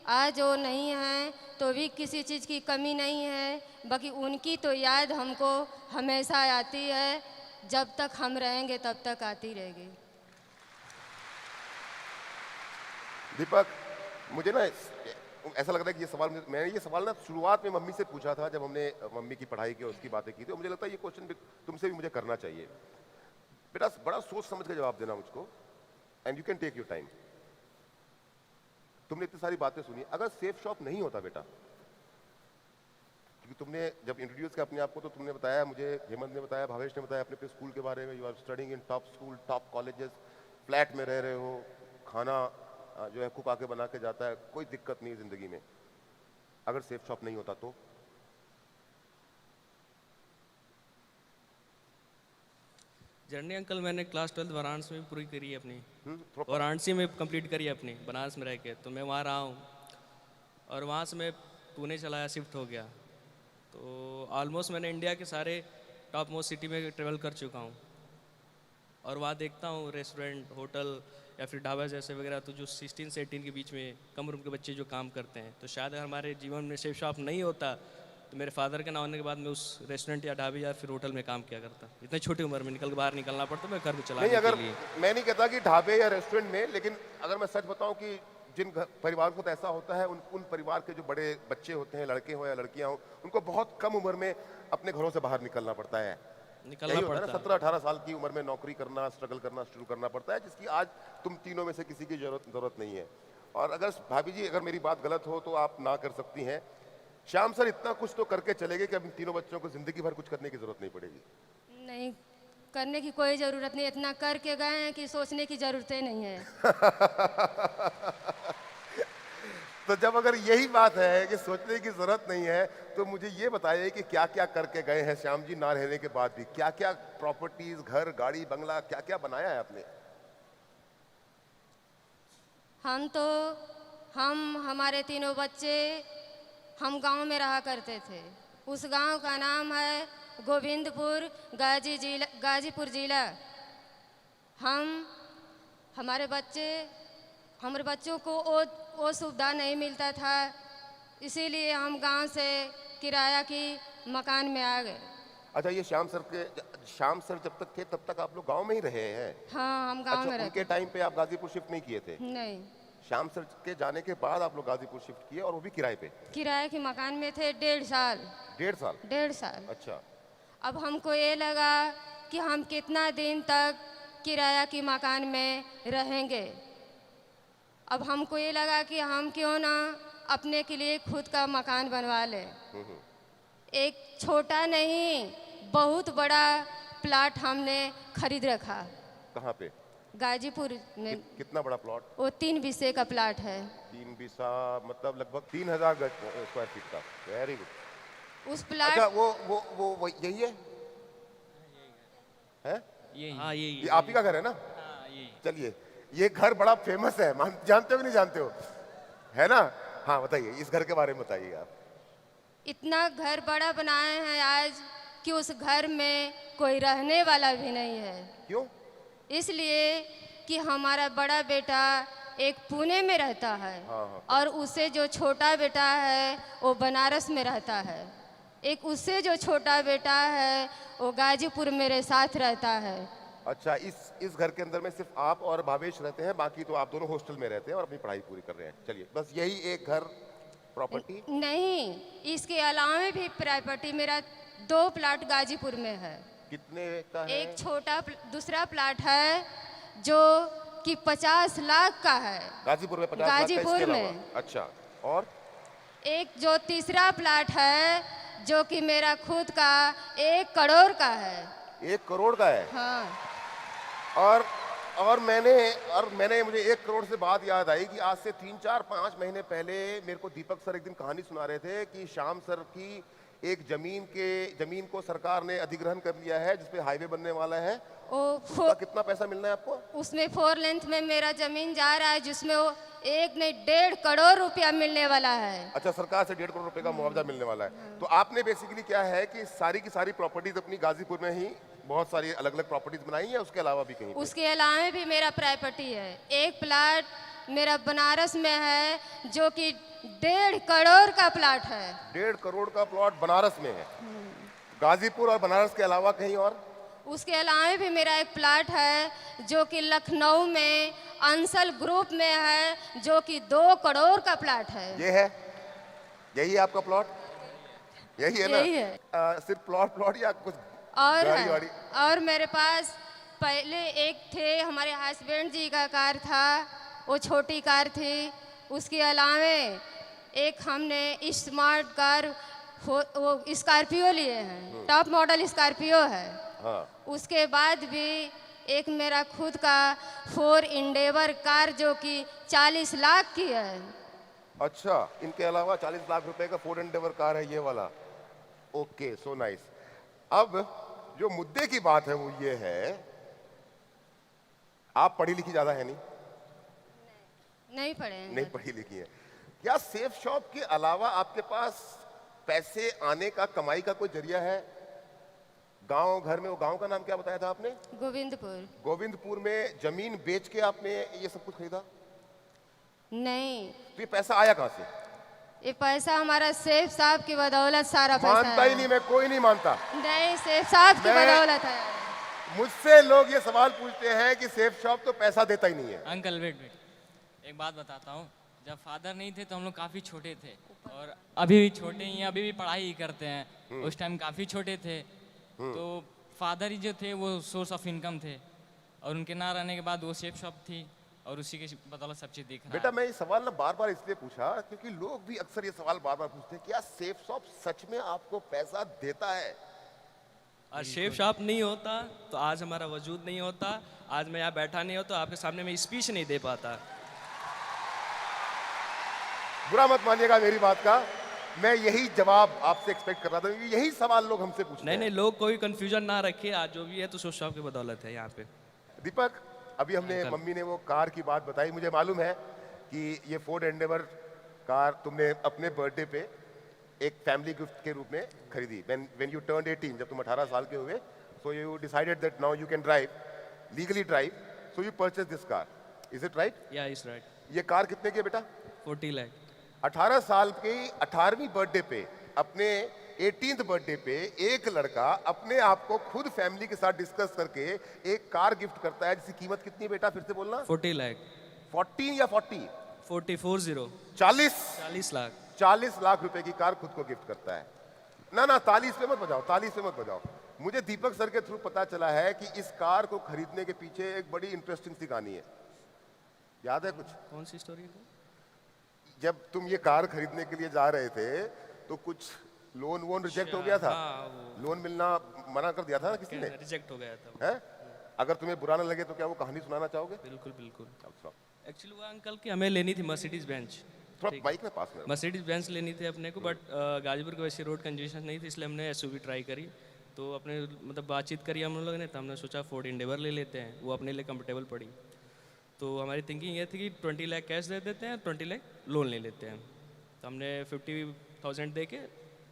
आज वो नहीं है तो भी किसी चीज़ की कमी नहीं है, बाकी उनकी तो याद हमको हमेशा आती है, जब तक हम रहेंगे तब तक आती रहेगी। दीपक, मुझे ना ऐसा लग रहा है कि ये सवाल मैंने ये सवाल ना शुरुआत में मम्मी से पूछा था, जब हमने मम्मी की पढ़ाई की और उसकी बातें की थी, मुझे लगता है ये क्वेश्चन तुमसे भी मुझे करना चाहिए। बेटा बड़ा सोच समझ के जवाब देना मुझको, and you can take your time. तुमने इतनी सारी बातें सुनी, अगर सेफ शॉप नहीं होता बेटा, क्योंकि तुमने जब इंट्रोड्यूस किया अपने आप को तो तुमने बताया, मुझे हेमंत ने बताया, भावेश ने बताया अपने स्कूल के बारे में, you are studying in top school, top colleges, flat में रह रहे हो, खाना जो है कुक आके बना के जाता है, कोई दिक्कत नहीं जिंदगी में। अगर सेफ शॉप नहीं होता तो? जर्नी अंकल, मैंने क्लास 12 वाराणसी में पूरी करी है अपनी, वाराणसी में कंप्लीट करी है अपनी, बनारस में रह के। तो मैं वहाँ रहा हूँ और वहाँ से मैं पुणे चलाया, शिफ्ट हो गया। तो ऑलमोस्ट मैंने इंडिया के सारे टॉप मोस्ट सिटी में ट्रेवल कर चुका हूँ, और वहाँ देखता हूँ रेस्टोरेंट, होटल या फिर ढाबा जैसे वगैरह, तो जो 16 से 18 के बीच में कम उम्र के बच्चे जो काम करते हैं, तो शायद अगर हमारे जीवन में सेफ शॉप नहीं होता तो मेरे फादर के ना होने के बाद मैं उस रेस्टोरेंट या ढाबे या फिर होटल में काम किया करता। इतनी छोटी उम्र में बाहर निकलना पड़ता मैं घर को चलाने नहीं, अगर के लिए। मैं नहीं कहता कि ढाबे या रेस्टोरेंट में, लेकिन अगर मैं सच बताऊं कि जिन परिवार को तो ऐसा होता है, उन परिवार के जो बड़े बच्चे होते हैं, लड़के हो या लड़कियां हो, उनको बहुत कम उम्र में अपने घरों से बाहर निकलना पड़ता है। निकलना पड़ता है 17-18 साल की उम्र में नौकरी करना, स्ट्रगल करना शुरू करना पड़ता है, जिसकी आज तुम तीनों में से किसी की जरूरत नहीं है। और अगर भाभी जी अगर मेरी बात गलत हो तो आप ना कर सकती हैं, श्याम सर इतना कुछ तो करके चले गए कि अब इन तीनों बच्चों को जिंदगी भर कुछ करने की जरूरत नहीं पड़ेगी। नहीं करने की कोई ज़रूरत नहीं, इतना करके गए हैं कि सोचने की ज़रूरत ही नहीं है। तो जब अगर यही बात है कि सोचने की जरूरत नहीं है, तो मुझे ये बताइए कि क्या क्या करके गए हैं श्याम जी ना रहने के बाद भी? क्या क्या प्रॉपर्टीज, घर, गाड़ी, बंगला, क्या क्या बनाया है आपने? हम हमारे तीनों बच्चे हम गांव में रहा करते थे। उस गांव का नाम है गोविंदपुर, गाजीपुर जिला। हमारे बच्चों को वो सुविधा नहीं मिलता था, इसीलिए हम गांव से किराया की मकान में आ गए। अच्छा, ये श्याम सर जब तक थे तब तक आप लोग गांव में ही रहे हैं? हाँ, हम गांव में अच्छा, रहते उनके टाइम पे आप गाजीपुर शिफ्ट नहीं किए थे? नहीं, श्याम सर के जाने के बाद आप लोग गाजीपुर शिफ्ट किए, और वो भी किराए पे? किराए के मकान में थे 1.5 साल। 1.5 साल? 1.5 साल। अच्छा। अब हमको ये लगा कि हम कितना दिन तक किराया की मकान में रहेंगे। अब हमको ये लगा कि हम क्यों ना अपने के लिए खुद का मकान बनवा लें। एक छोटा नहीं, बहुत बड़ा प्लाट हमने खरीद रखा। कहाँ पे? गाजीपुर में। कितना बड़ा प्लॉट? वो 3 बीसे का प्लाट है। 3 बीसा मतलब लगभग 3000 स्क्वायर फीट का। Very good. उस प्लाट। अच्छा, वो यही है? हैं? हाँ, ये आप ही का घर है ना? हाँ, ये चलिए, ये घर बड़ा फेमस है, जानते हो कि नहीं जानते हो? है ना? हाँ, बताइए, इस घर के बारे में बताइए आप। इतना घर बड़ा बनाए हैं आज कि उस घर में कोई रहने वाला भी नहीं है। क्यों? इसलिए कि हमारा बड़ा बेटा एक पुणे में रहता है। हाँ। और उससे जो छोटा बेटा है वो बनारस में रहता है। एक उससे जो छोटा बेटा है वो गाजीपुर मेरे साथ रहता है। अच्छा, इस घर के अंदर में सिर्फ आप और भावेश रहते हैं, बाकी तो आप दोनों हॉस्टल में रहते हैं और अपनी पढ़ाई पूरी कर रहे हैं। चलिए, बस यही एक घर प्रॉपर्टी? नहीं, इसके अलावा भी प्रॉपर्टी मेरा 2 प्लाट गाजीपुर में है। कितने का है? एक छोटा दूसरा प्लाट है जो कि 50 लाख का है। गाजीपुर में 50 लाख का? गाजीपुर इसके में। अलावा? अच्छा, और एक जो तीसरा प्लाट है जो कि मेरा खुद का 1 करोड़ का है। 1 करोड़ का है? हाँ। और मैंने मुझे 1 करोड़ से बात याद आई कि आज से 3-4-5 महीने पहले मेरे को दीपक सर एक दिन कहानी सुना रहे थे कि श्याम सर की एक जमीन को सरकार ने अधिग्रहण कर लिया है, जिसपे हाईवे बनने वाला है। उसका कितना पैसा मिलना है आपको? उसमें 4 लेंथ में मेरा जमीन जा रहा है, जिसमें वो 1 नहीं 1.5 करोड़ रुपया मिलने वाला है। अच्छा, सरकार से 1.5 करोड़ रुपए का मुआवजा मिलने वाला है। तो आपने बेसिकली क्या है कि सारी की सारी प्रॉपर्टीज अपनी गाजीपुर में ही बहुत सारी अलग अलग प्रॉपर्टीज बनाई है, उसके अलावा भी कहीं? उसके अलावा भी मेरा प्रॉपर्टी है। एक प्लाट मेरा बनारस में है जो कि 1.5 करोड़ का प्लाट है। 1.5 करोड़ का प्लॉट बनारस में है? गाजीपुर और बनारस के अलावा कहीं और? उसके अलावा भी मेरा एक प्लाट है जो कि लखनऊ में अंसल ग्रुप में है, जो कि 2 करोड़ का प्लाट है। ये है? यही है आपका प्लॉट? यही है ना? यही है। सिर्फ प्लॉट या कुछ और गाड़ी है। वाड़ी? और मेरे पास पहले एक थे, हमारे हस्बैंड जी का कार था, वो छोटी कार थी। उसके अलावा एक हमने स्मार्ट कार वो स्कॉर्पियो लिए हैं, टॉप मॉडल स्कॉर्पियो है। हाँ। उसके बाद भी एक मेरा खुद का 4 इंडेवर कार जो कि 40 लाख की है। अच्छा, इनके अलावा 40 लाख रुपए का 4 एंडेवर कार है ये वाला? Okay, so nice. अब जो मुद्दे की बात है वो ये है, आप पढ़ी लिखी ज्यादा है नहीं? नहीं पढ़े हैं। नहीं पढ़ी लिखी है। क्या सेफ शॉप के अलावा आपके पास पैसे आने का, कमाई का कोई जरिया है? गांव घर में, वो गांव का नाम क्या बताया था आपने? गोविंदपुर। गोविंदपुर में जमीन बेच के आपने ये सब कुछ खरीदा? नहीं, तो ये पैसा आया कहां से? ये पैसा हमारा सेठ साहब की बदौलत सारा पैसा मानता है। ही नहीं, मैं कोई नहीं मानता। नहीं, सेठ साहब की मैं- बदौलत है। मुझसे लोग ये सवाल पूछते हैं कि सेफ शॉप तो पैसा देता ही नहीं है। अंकल वेट एक बात बताता हूँ। जब फादर नहीं थे तो हम लोग काफ़ी छोटे थे, और अभी भी छोटे ही हैं, अभी भी पढ़ाई ही करते हैं। उस टाइम काफ़ी छोटे थे, तो फादर ही जो थे वो सोर्स ऑफ इनकम थे, और उनके ना रहने के बाद वो सेफ शॉप थी, और उसी के बदौलत सब चीज़ दिख रहा बेटा, मैं ये सवाल ना बार बार इसलिए पूछा क्योंकि लोग भी अक्सर ये सवाल बार बार पूछते हैं, क्या सेफ शॉप सच में आपको पैसा देता है? और शेफ शॉप नहीं होता तो आज हमारा वजूद नहीं होता, आज मैं यहाँ बैठा नहीं होता, आपके सामने मैं स्पीच नहीं दे पाता। बुरा मत मानिएगा मेरी बात का, मैं यही जवाब आपसे एक्सपेक्ट कर रहा था, क्योंकि यही सवाल लोग हमसे पूछते नहीं हैं। नहीं, लोग कोई कंफ्यूजन ना रखे, आज जो भी है तो शेफ शॉप की बदौलत है यहाँ पे। दीपक, अभी हमने मम्मी ने वो कार की बात बताई, मुझे मालूम है कि ये फोर्ड एंडेवर कार तुमने अपने बर्थडे पे एक फैमिली गिफ्ट के रूप में खरीदी व्हेन यू टर्न्ड 18, जब तुम 18 साल के हुए, so you decided that now you can drive, legally drive, so you purchase this car, is it right? या इज राइट। ये कार कितने की है बेटा? 40 लाख। 18 साल की 18वीं बर्थडे पे, अपने 18th बर्थडे पे एक लड़का अपने आप को खुद फैमिली के साथ डिस्कस करके एक कार गिफ्ट करता है जिसकी कीमत कितनी है बेटा, फिर से बोलना? 40 लाख। 14 या 40? 40 40 लाख। 40 लाख रुपए की कार खुद को गिफ्ट करता है। ना तालीस पे मत बजाओ, तालीस पे मत बजाओ। मुझे दीपक सर के थ्रू पता चला है कि इस कार को खरीदने के पीछे एक बड़ी इंटरेस्टिंग सी कहानी है, याद है कुछ? कौन सी स्टोरी है? जब तुम ये कार खरीदने के लिए जा रहे थे तो कुछ लोन वोन रिजेक्ट हो गया था? लोन मिलना मना कर दिया था ना किसी ने? रिजेक्ट हो गया था। है? अगर तुम्हें बुरा ना लगे तो क्या वो कहानी सुनाना चाहोगे? बिल्कुल बिल्कुल। अच्छा, एक्चुअली वो अंकल की हमें लेनी थी मर्सिडीज बेंच। थोड़ा माइक में पास में। मर्सिडीज बेंच लेनी थी अपने को, बट गाजीपुर के वैसे रोड कंजेशन नहीं थी, इसलिए हमने एसयूवी ट्राई करी। तो अपने मतलब बातचीत करी हम लोगों ने, तो हमने सोचा फोर्ड इंडेवर ले लेते हैं, वो अपने लिए कंफर्टेबल पड़ी। तो हमारी थिंकिंग ये थी कि 20 लाख कैश दे देते हैं, 20 लाख लोन ले लेते हैं। तो हमने 50,000 दे के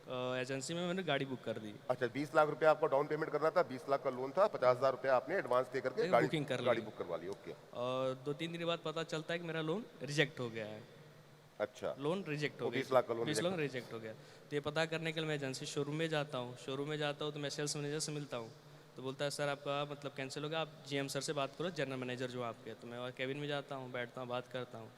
एजेंसी में मैंने गाड़ी बुक कर दी। अच्छा, 20 लाख रुपए आपको डाउन पेमेंट करना था, 20 लाख का लोन था, 50,000 रुपए आपने एडवांस पे करके बुकिंग कर गाड़ी बुक करवा ली। ओके। और 2-3 दिन बाद पता चलता है कि मेरा लोन रिजेक्ट हो गया है। अच्छा, लोन रिजेक्ट हो गया, 20 लाख का लोन 20 लाख रिजेक्ट हो गया। तो ये पता करने के लिए मैं एजेंसी शोरूम में जाता हूँ, तो मैं सेल्स मैनेजर से मिलता हूँ। तो बोलता है सर आपका मतलब कैंसिल हो गया, आप जीएम सर से बात करो, जनरल मैनेजर जो आपके। तो मैं कैबिन में जाता हूँ, बैठता हूँ, बात करता हूँ।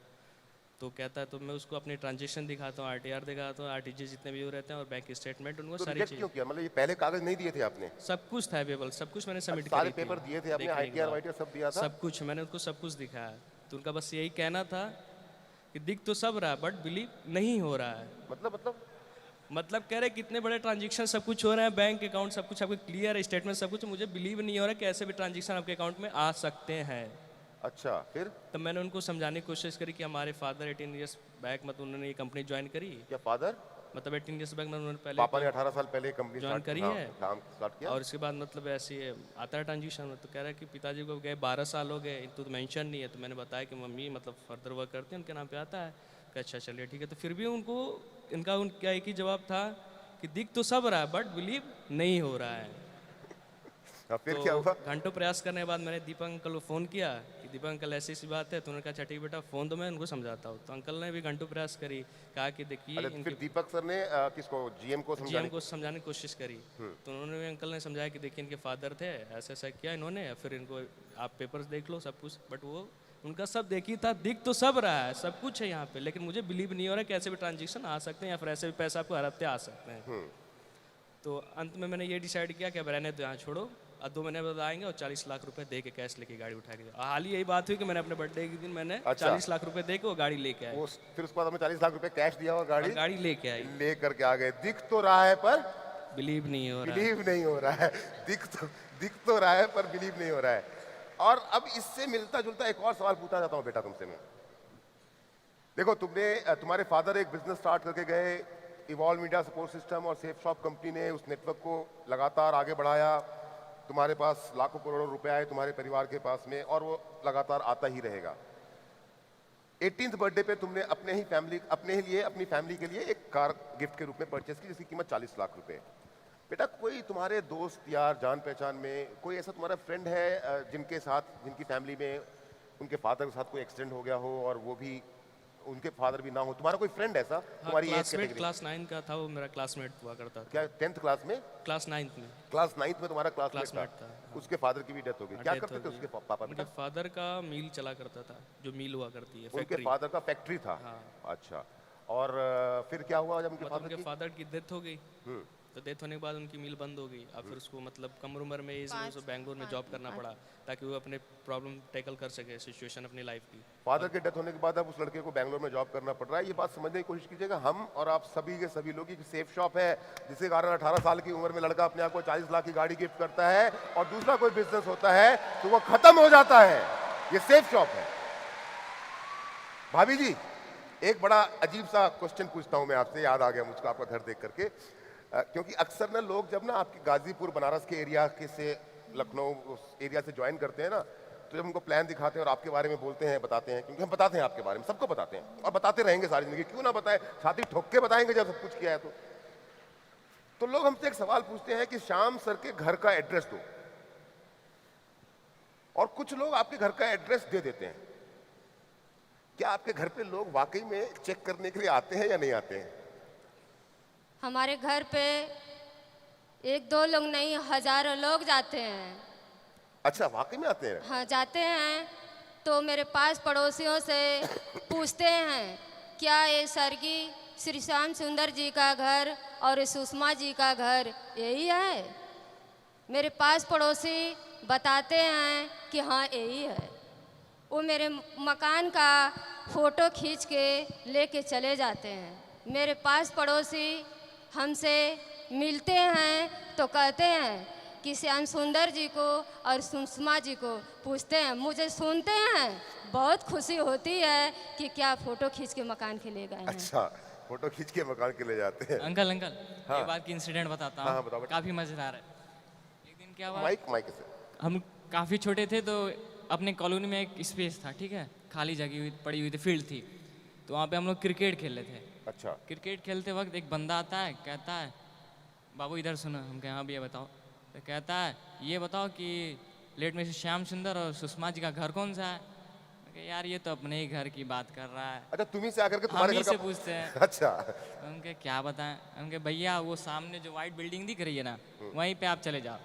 तो कहता है, तो मैं उसको अपनी ट्रांजेक्शन दिखाता हूँ, आरटीआर दिखाता हूँ, आरटीजी जितने भी रहते हैं और बैंक स्टेटमेंट, उनको तो सारी रिजेक्ट चीज़। क्यों किया? मतलब ये पहले कागज नहीं दिए थे आपने? सब कुछ था अवेलेबल, सब कुछ मैंने सबमिट सारे पेपर दिए थे आपने, आईटीआर वाईटीआर सब दिया था? सब कुछ मैंने उनको सब कुछ दिखाया। तो उनका बस यही कहना था कि दिख तो सब रहा है बट बिलीव नहीं हो रहा है। मतलब कह रहे कितने बड़े ट्रांजेक्शन सब कुछ हो रहे हैं, बैंक अकाउंट सब कुछ आपके क्लियर है, स्टेटमेंट सब कुछ, मुझे बिलीव नहीं हो रहा है कि ऐसे भी ट्रांजेक्शन आपके अकाउंट में आ सकते हैं। अच्छा, फिर? तब मैंने उनको समझाने की कोशिश करी कि हमारे फादर 18 ईयर्स बैक मतलब उन्होंने ये कंपनी ज्वाइन करी। क्या फादर? मतलब 18 ईयर्स बैक उन्होंने पहले पापा ने 18 साल पहले कंपनी ज्वाइन करी है, काम स्टार्ट किया। और इसके बाद मतलब ऐसे ही आता है ट्रांजेक्शन। तो कह रहा है कि पिताजी को गए 12 साल हो गए, तो मेंशन नहीं है। तो मैंने बताया कि मम्मी मतलब फर्दर वर्क करते हैं, उनके नाम पे आता है। कि अच्छा चलिए ठीक है। तो फिर भी उनका एक ही जवाब था कि दिख तो सब रहा है बट बिलीव नहीं हो रहा है। फिर तो क्या हुआ? घंटों प्रयास करने के बाद मैंने दीपक अंकल को फ़ोन किया कि दीपक अंकल ऐसी सी बात है। तो उन्होंने कहा अच्छा ठीक बेटा, फ़ोन तो मैं उनको समझाता हूँ। तो अंकल ने भी घंटों प्रयास करी, कहा कि देखिए फिर दीपक सर ने किसको, जीएम को समझाने की कोशिश करी। तो उन्होंने भी अंकल ने समझाया कि देखिए इनके फादर थे, ऐसा ऐसा किया इन्होंने, फिर इनको आप पेपर्स देख लो सब कुछ। बट वो उनका सब देखी था, दिख तो सब रहा है, सब कुछ है यहाँ पे, लेकिन मुझे बिलीव नहीं हो रहा कि ऐसे भी ट्रांजेक्शन आ सकते हैं या फिर ऐसे भी पैसा आपको हर हफ्ते आ सकते हैं। तो अंत में मैंने ये डिसाइड किया कि अब रहने तो यहाँ छोड़ो, और 2 महीने बाद आएंगे और 40 लाख रुपए दे के कैश लेके गाड़ी उठा के। हाल ही यही बात हुई कि मैंने अपने बर्थडे के दिन मैंने 40 लाख रुपए दे के वो गाड़ी लेके आया। फिर उसके बाद हमें 40 लाख रुपए कैश दिया और गाड़ी लेके आई, ले करके आ गए। दिख तो रहा है पर बिलीव नहीं हो रहा है। दिख तो रहा है पर बिलीव नहीं हो रहा है। और अब इससे मिलता जुलता एक और सवाल पूछना चाहता हूँ बेटा तुमसे मैं। देखो, तुम्हारे फादर एक बिजनेस स्टार्ट करके गए, इवॉल्व मीडिया सपोर्ट सिस्टम और सेफ शॉप कंपनी ने उस नेटवर्क को लगातार आगे बढ़ाया। तुम्हारे पास लाखों करोड़ों रुपए आए तुम्हारे परिवार के पास में, और वो लगातार आता ही रहेगा। 18th बर्थडे पे तुमने अपने ही लिए अपनी फैमिली के लिए एक कार गिफ्ट के रूप में परचेस की जिसकी कीमत 40 लाख रुपए। बेटा, कोई तुम्हारे दोस्त यार जान पहचान में कोई ऐसा तुम्हारा फ्रेंड है जिनकी फैमिली में उनके फादर के साथ कोई एक्सीडेंट हो गया हो और वो भी उनके फादर भी ना हो? तुम्हारा कोई फ्रेंड ऐसा तुम्हारी क्लासमेट क्लास 9 का था, वो मेरा क्लासमेट हुआ करता था। क्या 10th क्लास में? क्लास 9th में। क्लास 9th में तुम्हारा क्लासमेट था। हाँ। उसके फादर की भी डेथ हो गई। क्या करते थे उसके पापा? उनके फादर का मिल चला करता था, जो मिल हुआ करती है, उनके फादर का फैक्ट्री था। अच्छा, और फिर क्या हुआ जब उनके फादर की डेथ हो गई? तो डेथ होने के बाद उनकी मिल बंद हो गई। अब फिर उसको मतलब कम उम्र में उसको बैंगलोर में जॉब करना पड़ा ताकि वो अपने प्रॉब्लम टैकल कर सके, सिचुएशन अपनी लाइफ की। फादर के डेथ होने के बाद अब उस लड़के को बैंगलोर में जॉब करना पड़ रहा है। ये बात समझने की कोशिश कीजिएगा, हम और आप सभी के सभी लोग, की सेफ शॉप है जिसके कारण 18 साल की उम्र में लड़का अपने आप को 40 लाख की गाड़ी गिफ्ट करता है और दूसरा कोई बिजनेस होता है तो वो खत्म हो जाता है। ये सेफ शॉप है। भाभी जी, एक बड़ा अजीब सा क्वेश्चन पूछता हूं मैं आपसे, याद आ गया मुझको आपका घर देख करके। क्योंकि अक्सर ना लोग जब ना आपके गाजीपुर बनारस के एरिया के से लखनऊ उस एरिया से ज्वाइन करते हैं ना, तो जब उनको प्लान दिखाते हैं और आपके बारे में बोलते हैं, बताते हैं, क्योंकि हम बताते हैं आपके बारे में, सबको बताते हैं और बताते रहेंगे सारी जिंदगी, क्यों ना बताएं, छाती ठोक के बताएंगे जब सब कुछ किया है तो लोग हमसे एक सवाल पूछते हैं कि श्याम सर के घर का एड्रेस दो, और कुछ लोग आपके घर का एड्रेस दे देते हैं। क्या आपके घर पे लोग वाकई में चेक करने के लिए आते हैं या नहीं आते हैं? हमारे घर पे एक दो लोग नहीं, हजारों लोग जाते हैं। अच्छा, वाकई में आते हैं? हाँ, जाते हैं तो मेरे पास पड़ोसियों से पूछते हैं क्या ये स्वर्गीय श्री श्याम सुंदर जी का घर और सुषमा जी का घर यही है? मेरे पास पड़ोसी बताते हैं कि हाँ यही है। वो मेरे मकान का फ़ोटो खींच के लेके चले जाते हैं। मेरे पास पड़ोसी हमसे मिलते हैं तो कहते हैं कि श्याम सुंदर जी को और सुषमा जी को पूछते हैं। मुझे सुनते हैं बहुत खुशी होती है कि क्या फ़ोटो खींच के मकान के ले गए हैं। अच्छा, फोटो खींच के मकान के ले जाते हैं। अंकल अंकल हाँ। ये बात की इंसिडेंट बताता हाँ, हूँ, बताओ बेटा। काफ़ी मज़ेदार है। एक दिन क्या हुआ, माइक से। हम काफ़ी छोटे थे तो अपने कॉलोनी में एक स्पेस था, ठीक है, खाली जगह हुई पड़ी हुई थी, फील्ड थी, तो वहाँ पे हम लोग क्रिकेट खेल रहे थे। अच्छा, क्रिकेट खेलते वक्त एक बंदा आता है, कहता है बाबू इधर सुनो। हम कहे हाँ भैया बताओ। तो कहता है ये बताओ कि लेट में से श्याम सुंदर और सुषमा जी का घर कौन सा है? मैं कहा, यार ये तो अपने ही घर की बात कर रहा है। अच्छा, तुम्ही से आकर के हम तुम्हारे ही घर से का पूछते हैं। अच्छा, तो हम कहे क्या बताएं? हम कहे भैया वो सामने जो वाइट बिल्डिंग दिख रही है ना, वहीं पे आप चले जाओ।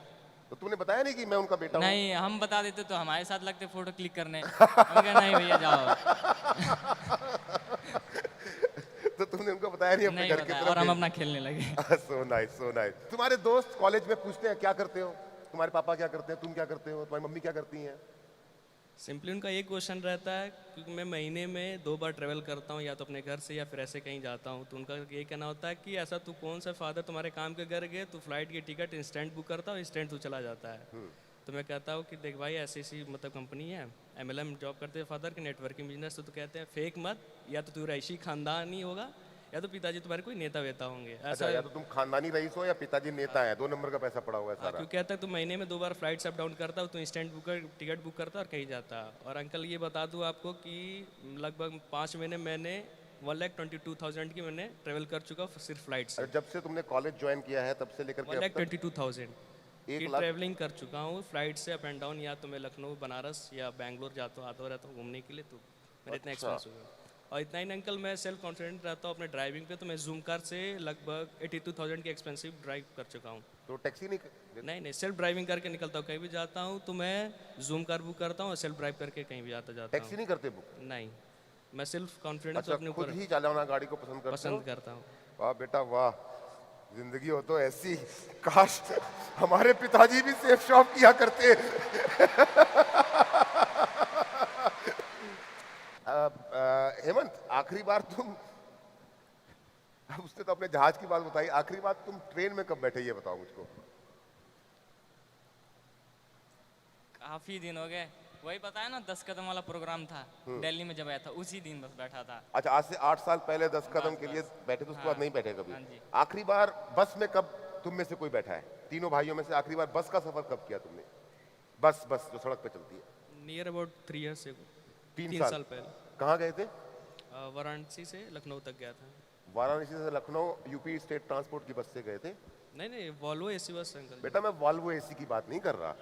तो तुमने बताया नहीं कि मैं उनका बेटा हूँ? नहीं, हम बता देते तो हमारे साथ लगते फोटो क्लिक करने। हम कहे नहीं भैया जाओ। तो तुमने उनको बताया नहीं अपने नहीं घर की बताया तरफ? और हम अपना खेलने लगे। सो नाइस, सो नाइस। तुम्हारे दोस्त कॉलेज में पूछते हैं क्या करते हो, तुम्हारे पापा क्या करते हैं, तुम क्या करते हो, तुम्हारी मम्मी क्या करती हैं? सिंपली उनका ये क्वेश्चन रहता है, क्योंकि मैं महीने में 2 बार ट्रैवल करता हूँ, या तो अपने घर से या फिर ऐसे कहीं जाता हूँ, तो उनका ये कहना होता है कि ऐसा तू कौन सा फादर तुम्हारे काम के घर गए, तू फ्लाइट की टिकट इंस्टेंट बुक करता हो, इंस्टेंट तू चला जाता है। तो मैं कहता हूँ कि देख भाई ऐसी मतलब कंपनी है, MLM जॉब करते हैं फादर के, नेटवर्किंग बिजनेस, तो कहते हैं फेक मत, या तो तू रईसी खानदानी होगा या तो पिताजी तुम्हारे कोई नेता वेता होंगे। अच्छा, या तो तुम खानदानी रईस हो या पिताजी नेता है, 2 नंबर का पैसा पड़ा हुआ है सारा। क्यों कहता है तू महीने में 2 बार फ्लाइट्स अप डाउन करता हो, तो इंस्टेंट टिकट बुक करता और कहीं जाता। और अंकल ये बता दूं आपको कि लगभग 5 महीने मैंने 1,22,000 की मैंने ट्रेवल कर चुका हूँ सिर्फ फ्लाइट से। जब से तुमने कॉलेज ज्वाइन किया है तब से लेकर के अब तक 1,22,000 की 1 लाख? ट्रैवलिंग कर चुका हूँ फ्लाइट से अप एंड डाउन, या तो मैं लखनऊ, बनारस या बैंगलोर आता रहता हूँ घूमने के लिए, तो मेरा इतना अच्छा। एक्सपेंस हो गया। और इतना ही अंकल मैं सेल्फ कॉन्फिडेंट रहता हूँ अपने ड्राइविंग पे, तो मैं जूम कार से लगभग 82,000 की एक्सपेंसिव ड्राइव कर चुका हूँ। तो टैक्सी नहीं सेल्फ ड्राइविंग करके निकलता हूँ, कहीं भी जाता हूँ तो मैं जूम कार बुक करता हूँ और सेल्फ ड्राइव करके कहीं भी जाता जाता टैक्सी हूँ। नहीं करते बुक? नहीं, मैं सेल्फ कॉन्फिडेंस अच्छा, अपने खुद ऊपर ही चलाना गाड़ी को पसंद करते हो? पसंद करता हूँ। वाह बेटा वाह, जिंदगी हो तो ऐसी। काश हमारे पिताजी भी सेफ शॉप किया करते। हेमंत, आखिरी बार तुम, अब उसने तो अपने जहाज की बात बताई, आखिरी बार तुम ट्रेन में कब बैठे ये बताओ मुझको। काफी दिन हो गए, वही पता है ना 10 कदम वाला प्रोग्राम था दिल्ली में जब आया था, उसी दिन बस बैठा था। अच्छा, आज से 8 साल पहले 10 कदम बस, के लिए बस। बैठे थे, उसके हाँ, बाद नहीं बैठे कभी? हाँ जी। आखिरी बार बस में कब तुम में से कोई बैठा है? तीनों भाइयों में से आखिरी बार बस का सफर कब किया तुमने? बस जो सड़क पे चलती है। नियर अबाउट 3 ईयर्स एगो, 3 3 साल साल पहले कहाँ गए थे? वाराणसी से लखनऊ तक गया था। वाराणसी से लखनऊ यूपी स्टेट ट्रांसपोर्ट की बस से गए थे? नहीं, वॉल्वो एसी बस अंकल। बेटा मैं वॉल्वो एसी की बात नहीं कर रहा,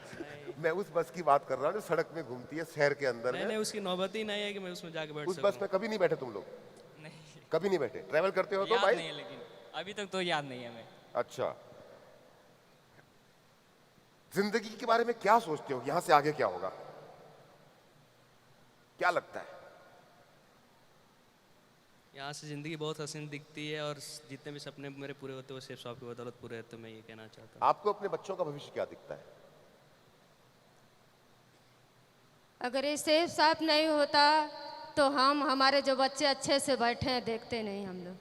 मैं उस बस की बात कर रहा हूँ जो सड़क में घूमती है शहर के अंदर नहीं, में। उसकी नौबत ही नहीं है कि मैं उसमें जाके बैठ उस बस सकूं। में कभी नहीं बैठे तुम लोग? नहीं, कभी नहीं बैठे? ट्रैवल करते हो तो याद भाई? नहीं है, लेकिन अभी तक तो याद नहीं है हमें। अच्छा, जिंदगी के बारे में क्या सोचते हो, यहाँ से आगे क्या होगा, क्या लगता है? यहाँ से ज़िंदगी बहुत हसीन दिखती है, और जितने भी सपने मेरे पूरे होते हैं वो सेफ शॉप की बदौलत पूरे होते हैं, मैं ये कहना चाहता हूँ। आपको अपने बच्चों का भविष्य क्या दिखता है? अगर ये सेफ साफ नहीं होता तो हम हमारे जो बच्चे अच्छे से बैठे हैं देखते नहीं हम लोग।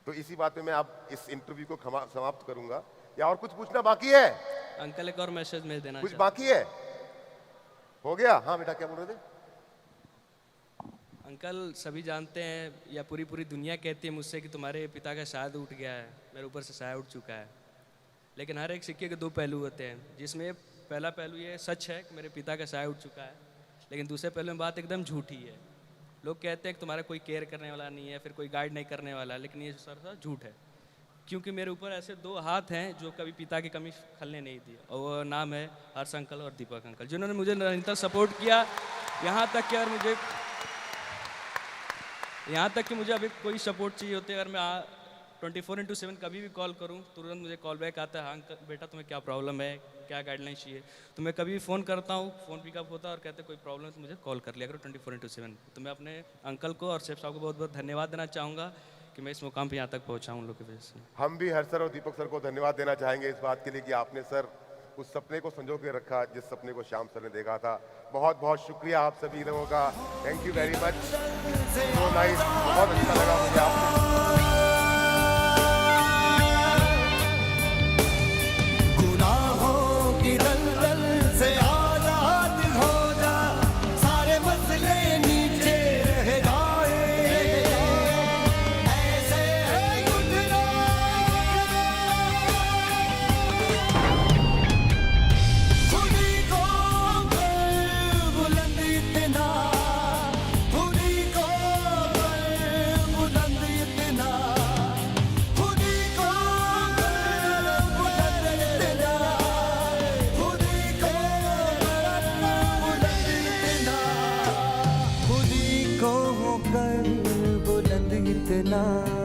तो इसी बात पे मैं आप इस इंटरव्यू को समाप्त करूंगा, या और कुछ पूछना बाकी है? अंकल एक और मैसेज मेल देना कुछ चाहता हूँ। बाकी है? हो गया? हाँ बेटा, क्या बोल रहे थे? अंकल सभी जानते हैं, या पूरी दुनिया कहती है मुझसे कि तुम्हारे पिता का शायद उठ गया है, मेरे ऊपर से शायद उठ चुका है। लेकिन हर एक सिक्के के 2 पहलू होते हैं, जिसमें पहला पहलू ये सच है कि मेरे पिता का शायद उठ चुका है, लेकिन दूसरे पहलू में बात एकदम झूठी है। लोग कहते हैं कि तुम्हारा कोई केयर करने वाला नहीं है, फिर कोई गाइड नहीं करने वाला, लेकिन ये सर झूठ है। क्योंकि मेरे ऊपर ऐसे 2 हाथ हैं जो कभी पिता की कमी खलने नहीं दी, और वो नाम है हर्ष अंकल और दीपक अंकल, जिन्होंने मुझे निरंतर सपोर्ट किया। यहाँ तक कि मुझे अभी कोई सपोर्ट चाहिए होते, अगर मैं 24/7 कभी भी कॉल करूं, तुरंत मुझे कॉल बैक आता है, हाँ अंकल बेटा तुम्हें क्या प्रॉब्लम है, क्या गाइडलाइन चाहिए। तो मैं कभी भी फ़ोन करता हूं, फ़ोन पिकअप होता है और कहते कोई प्रॉब्लम है तो मुझे कॉल कर लिया करो 24/7। तो मैं अपने अंकल को और शेफ साहब को बहुत बहुत धन्यवाद देना चाहूँगा कि मैं इस मुकाम पर यहाँ तक पहुँचा हूँ उन लोग की वजह से। हम भी हर्ष सर और दीपक सर को धन्यवाद देना चाहेंगे इस बात के लिए कि आपने सर उस सपने को संजो के रखा जिस सपने को श्याम सर ने देखा था। बहुत बहुत शुक्रिया आप सभी लोगों का, thank you very much, so nice, बहुत अच्छा लगा मुझे आपसे। गुनाहों की दलदल से आजाद हो जा, सारे मसले नीचे रह जाए, ऐसे है उठना, खुदी को कर बुलंद इतना, खुदी को कर बुलंद इतना, खुदी को कर बुलंद इतना, खुदी को कर बुलंद इतना, खुदी को कर बुलंद इतना।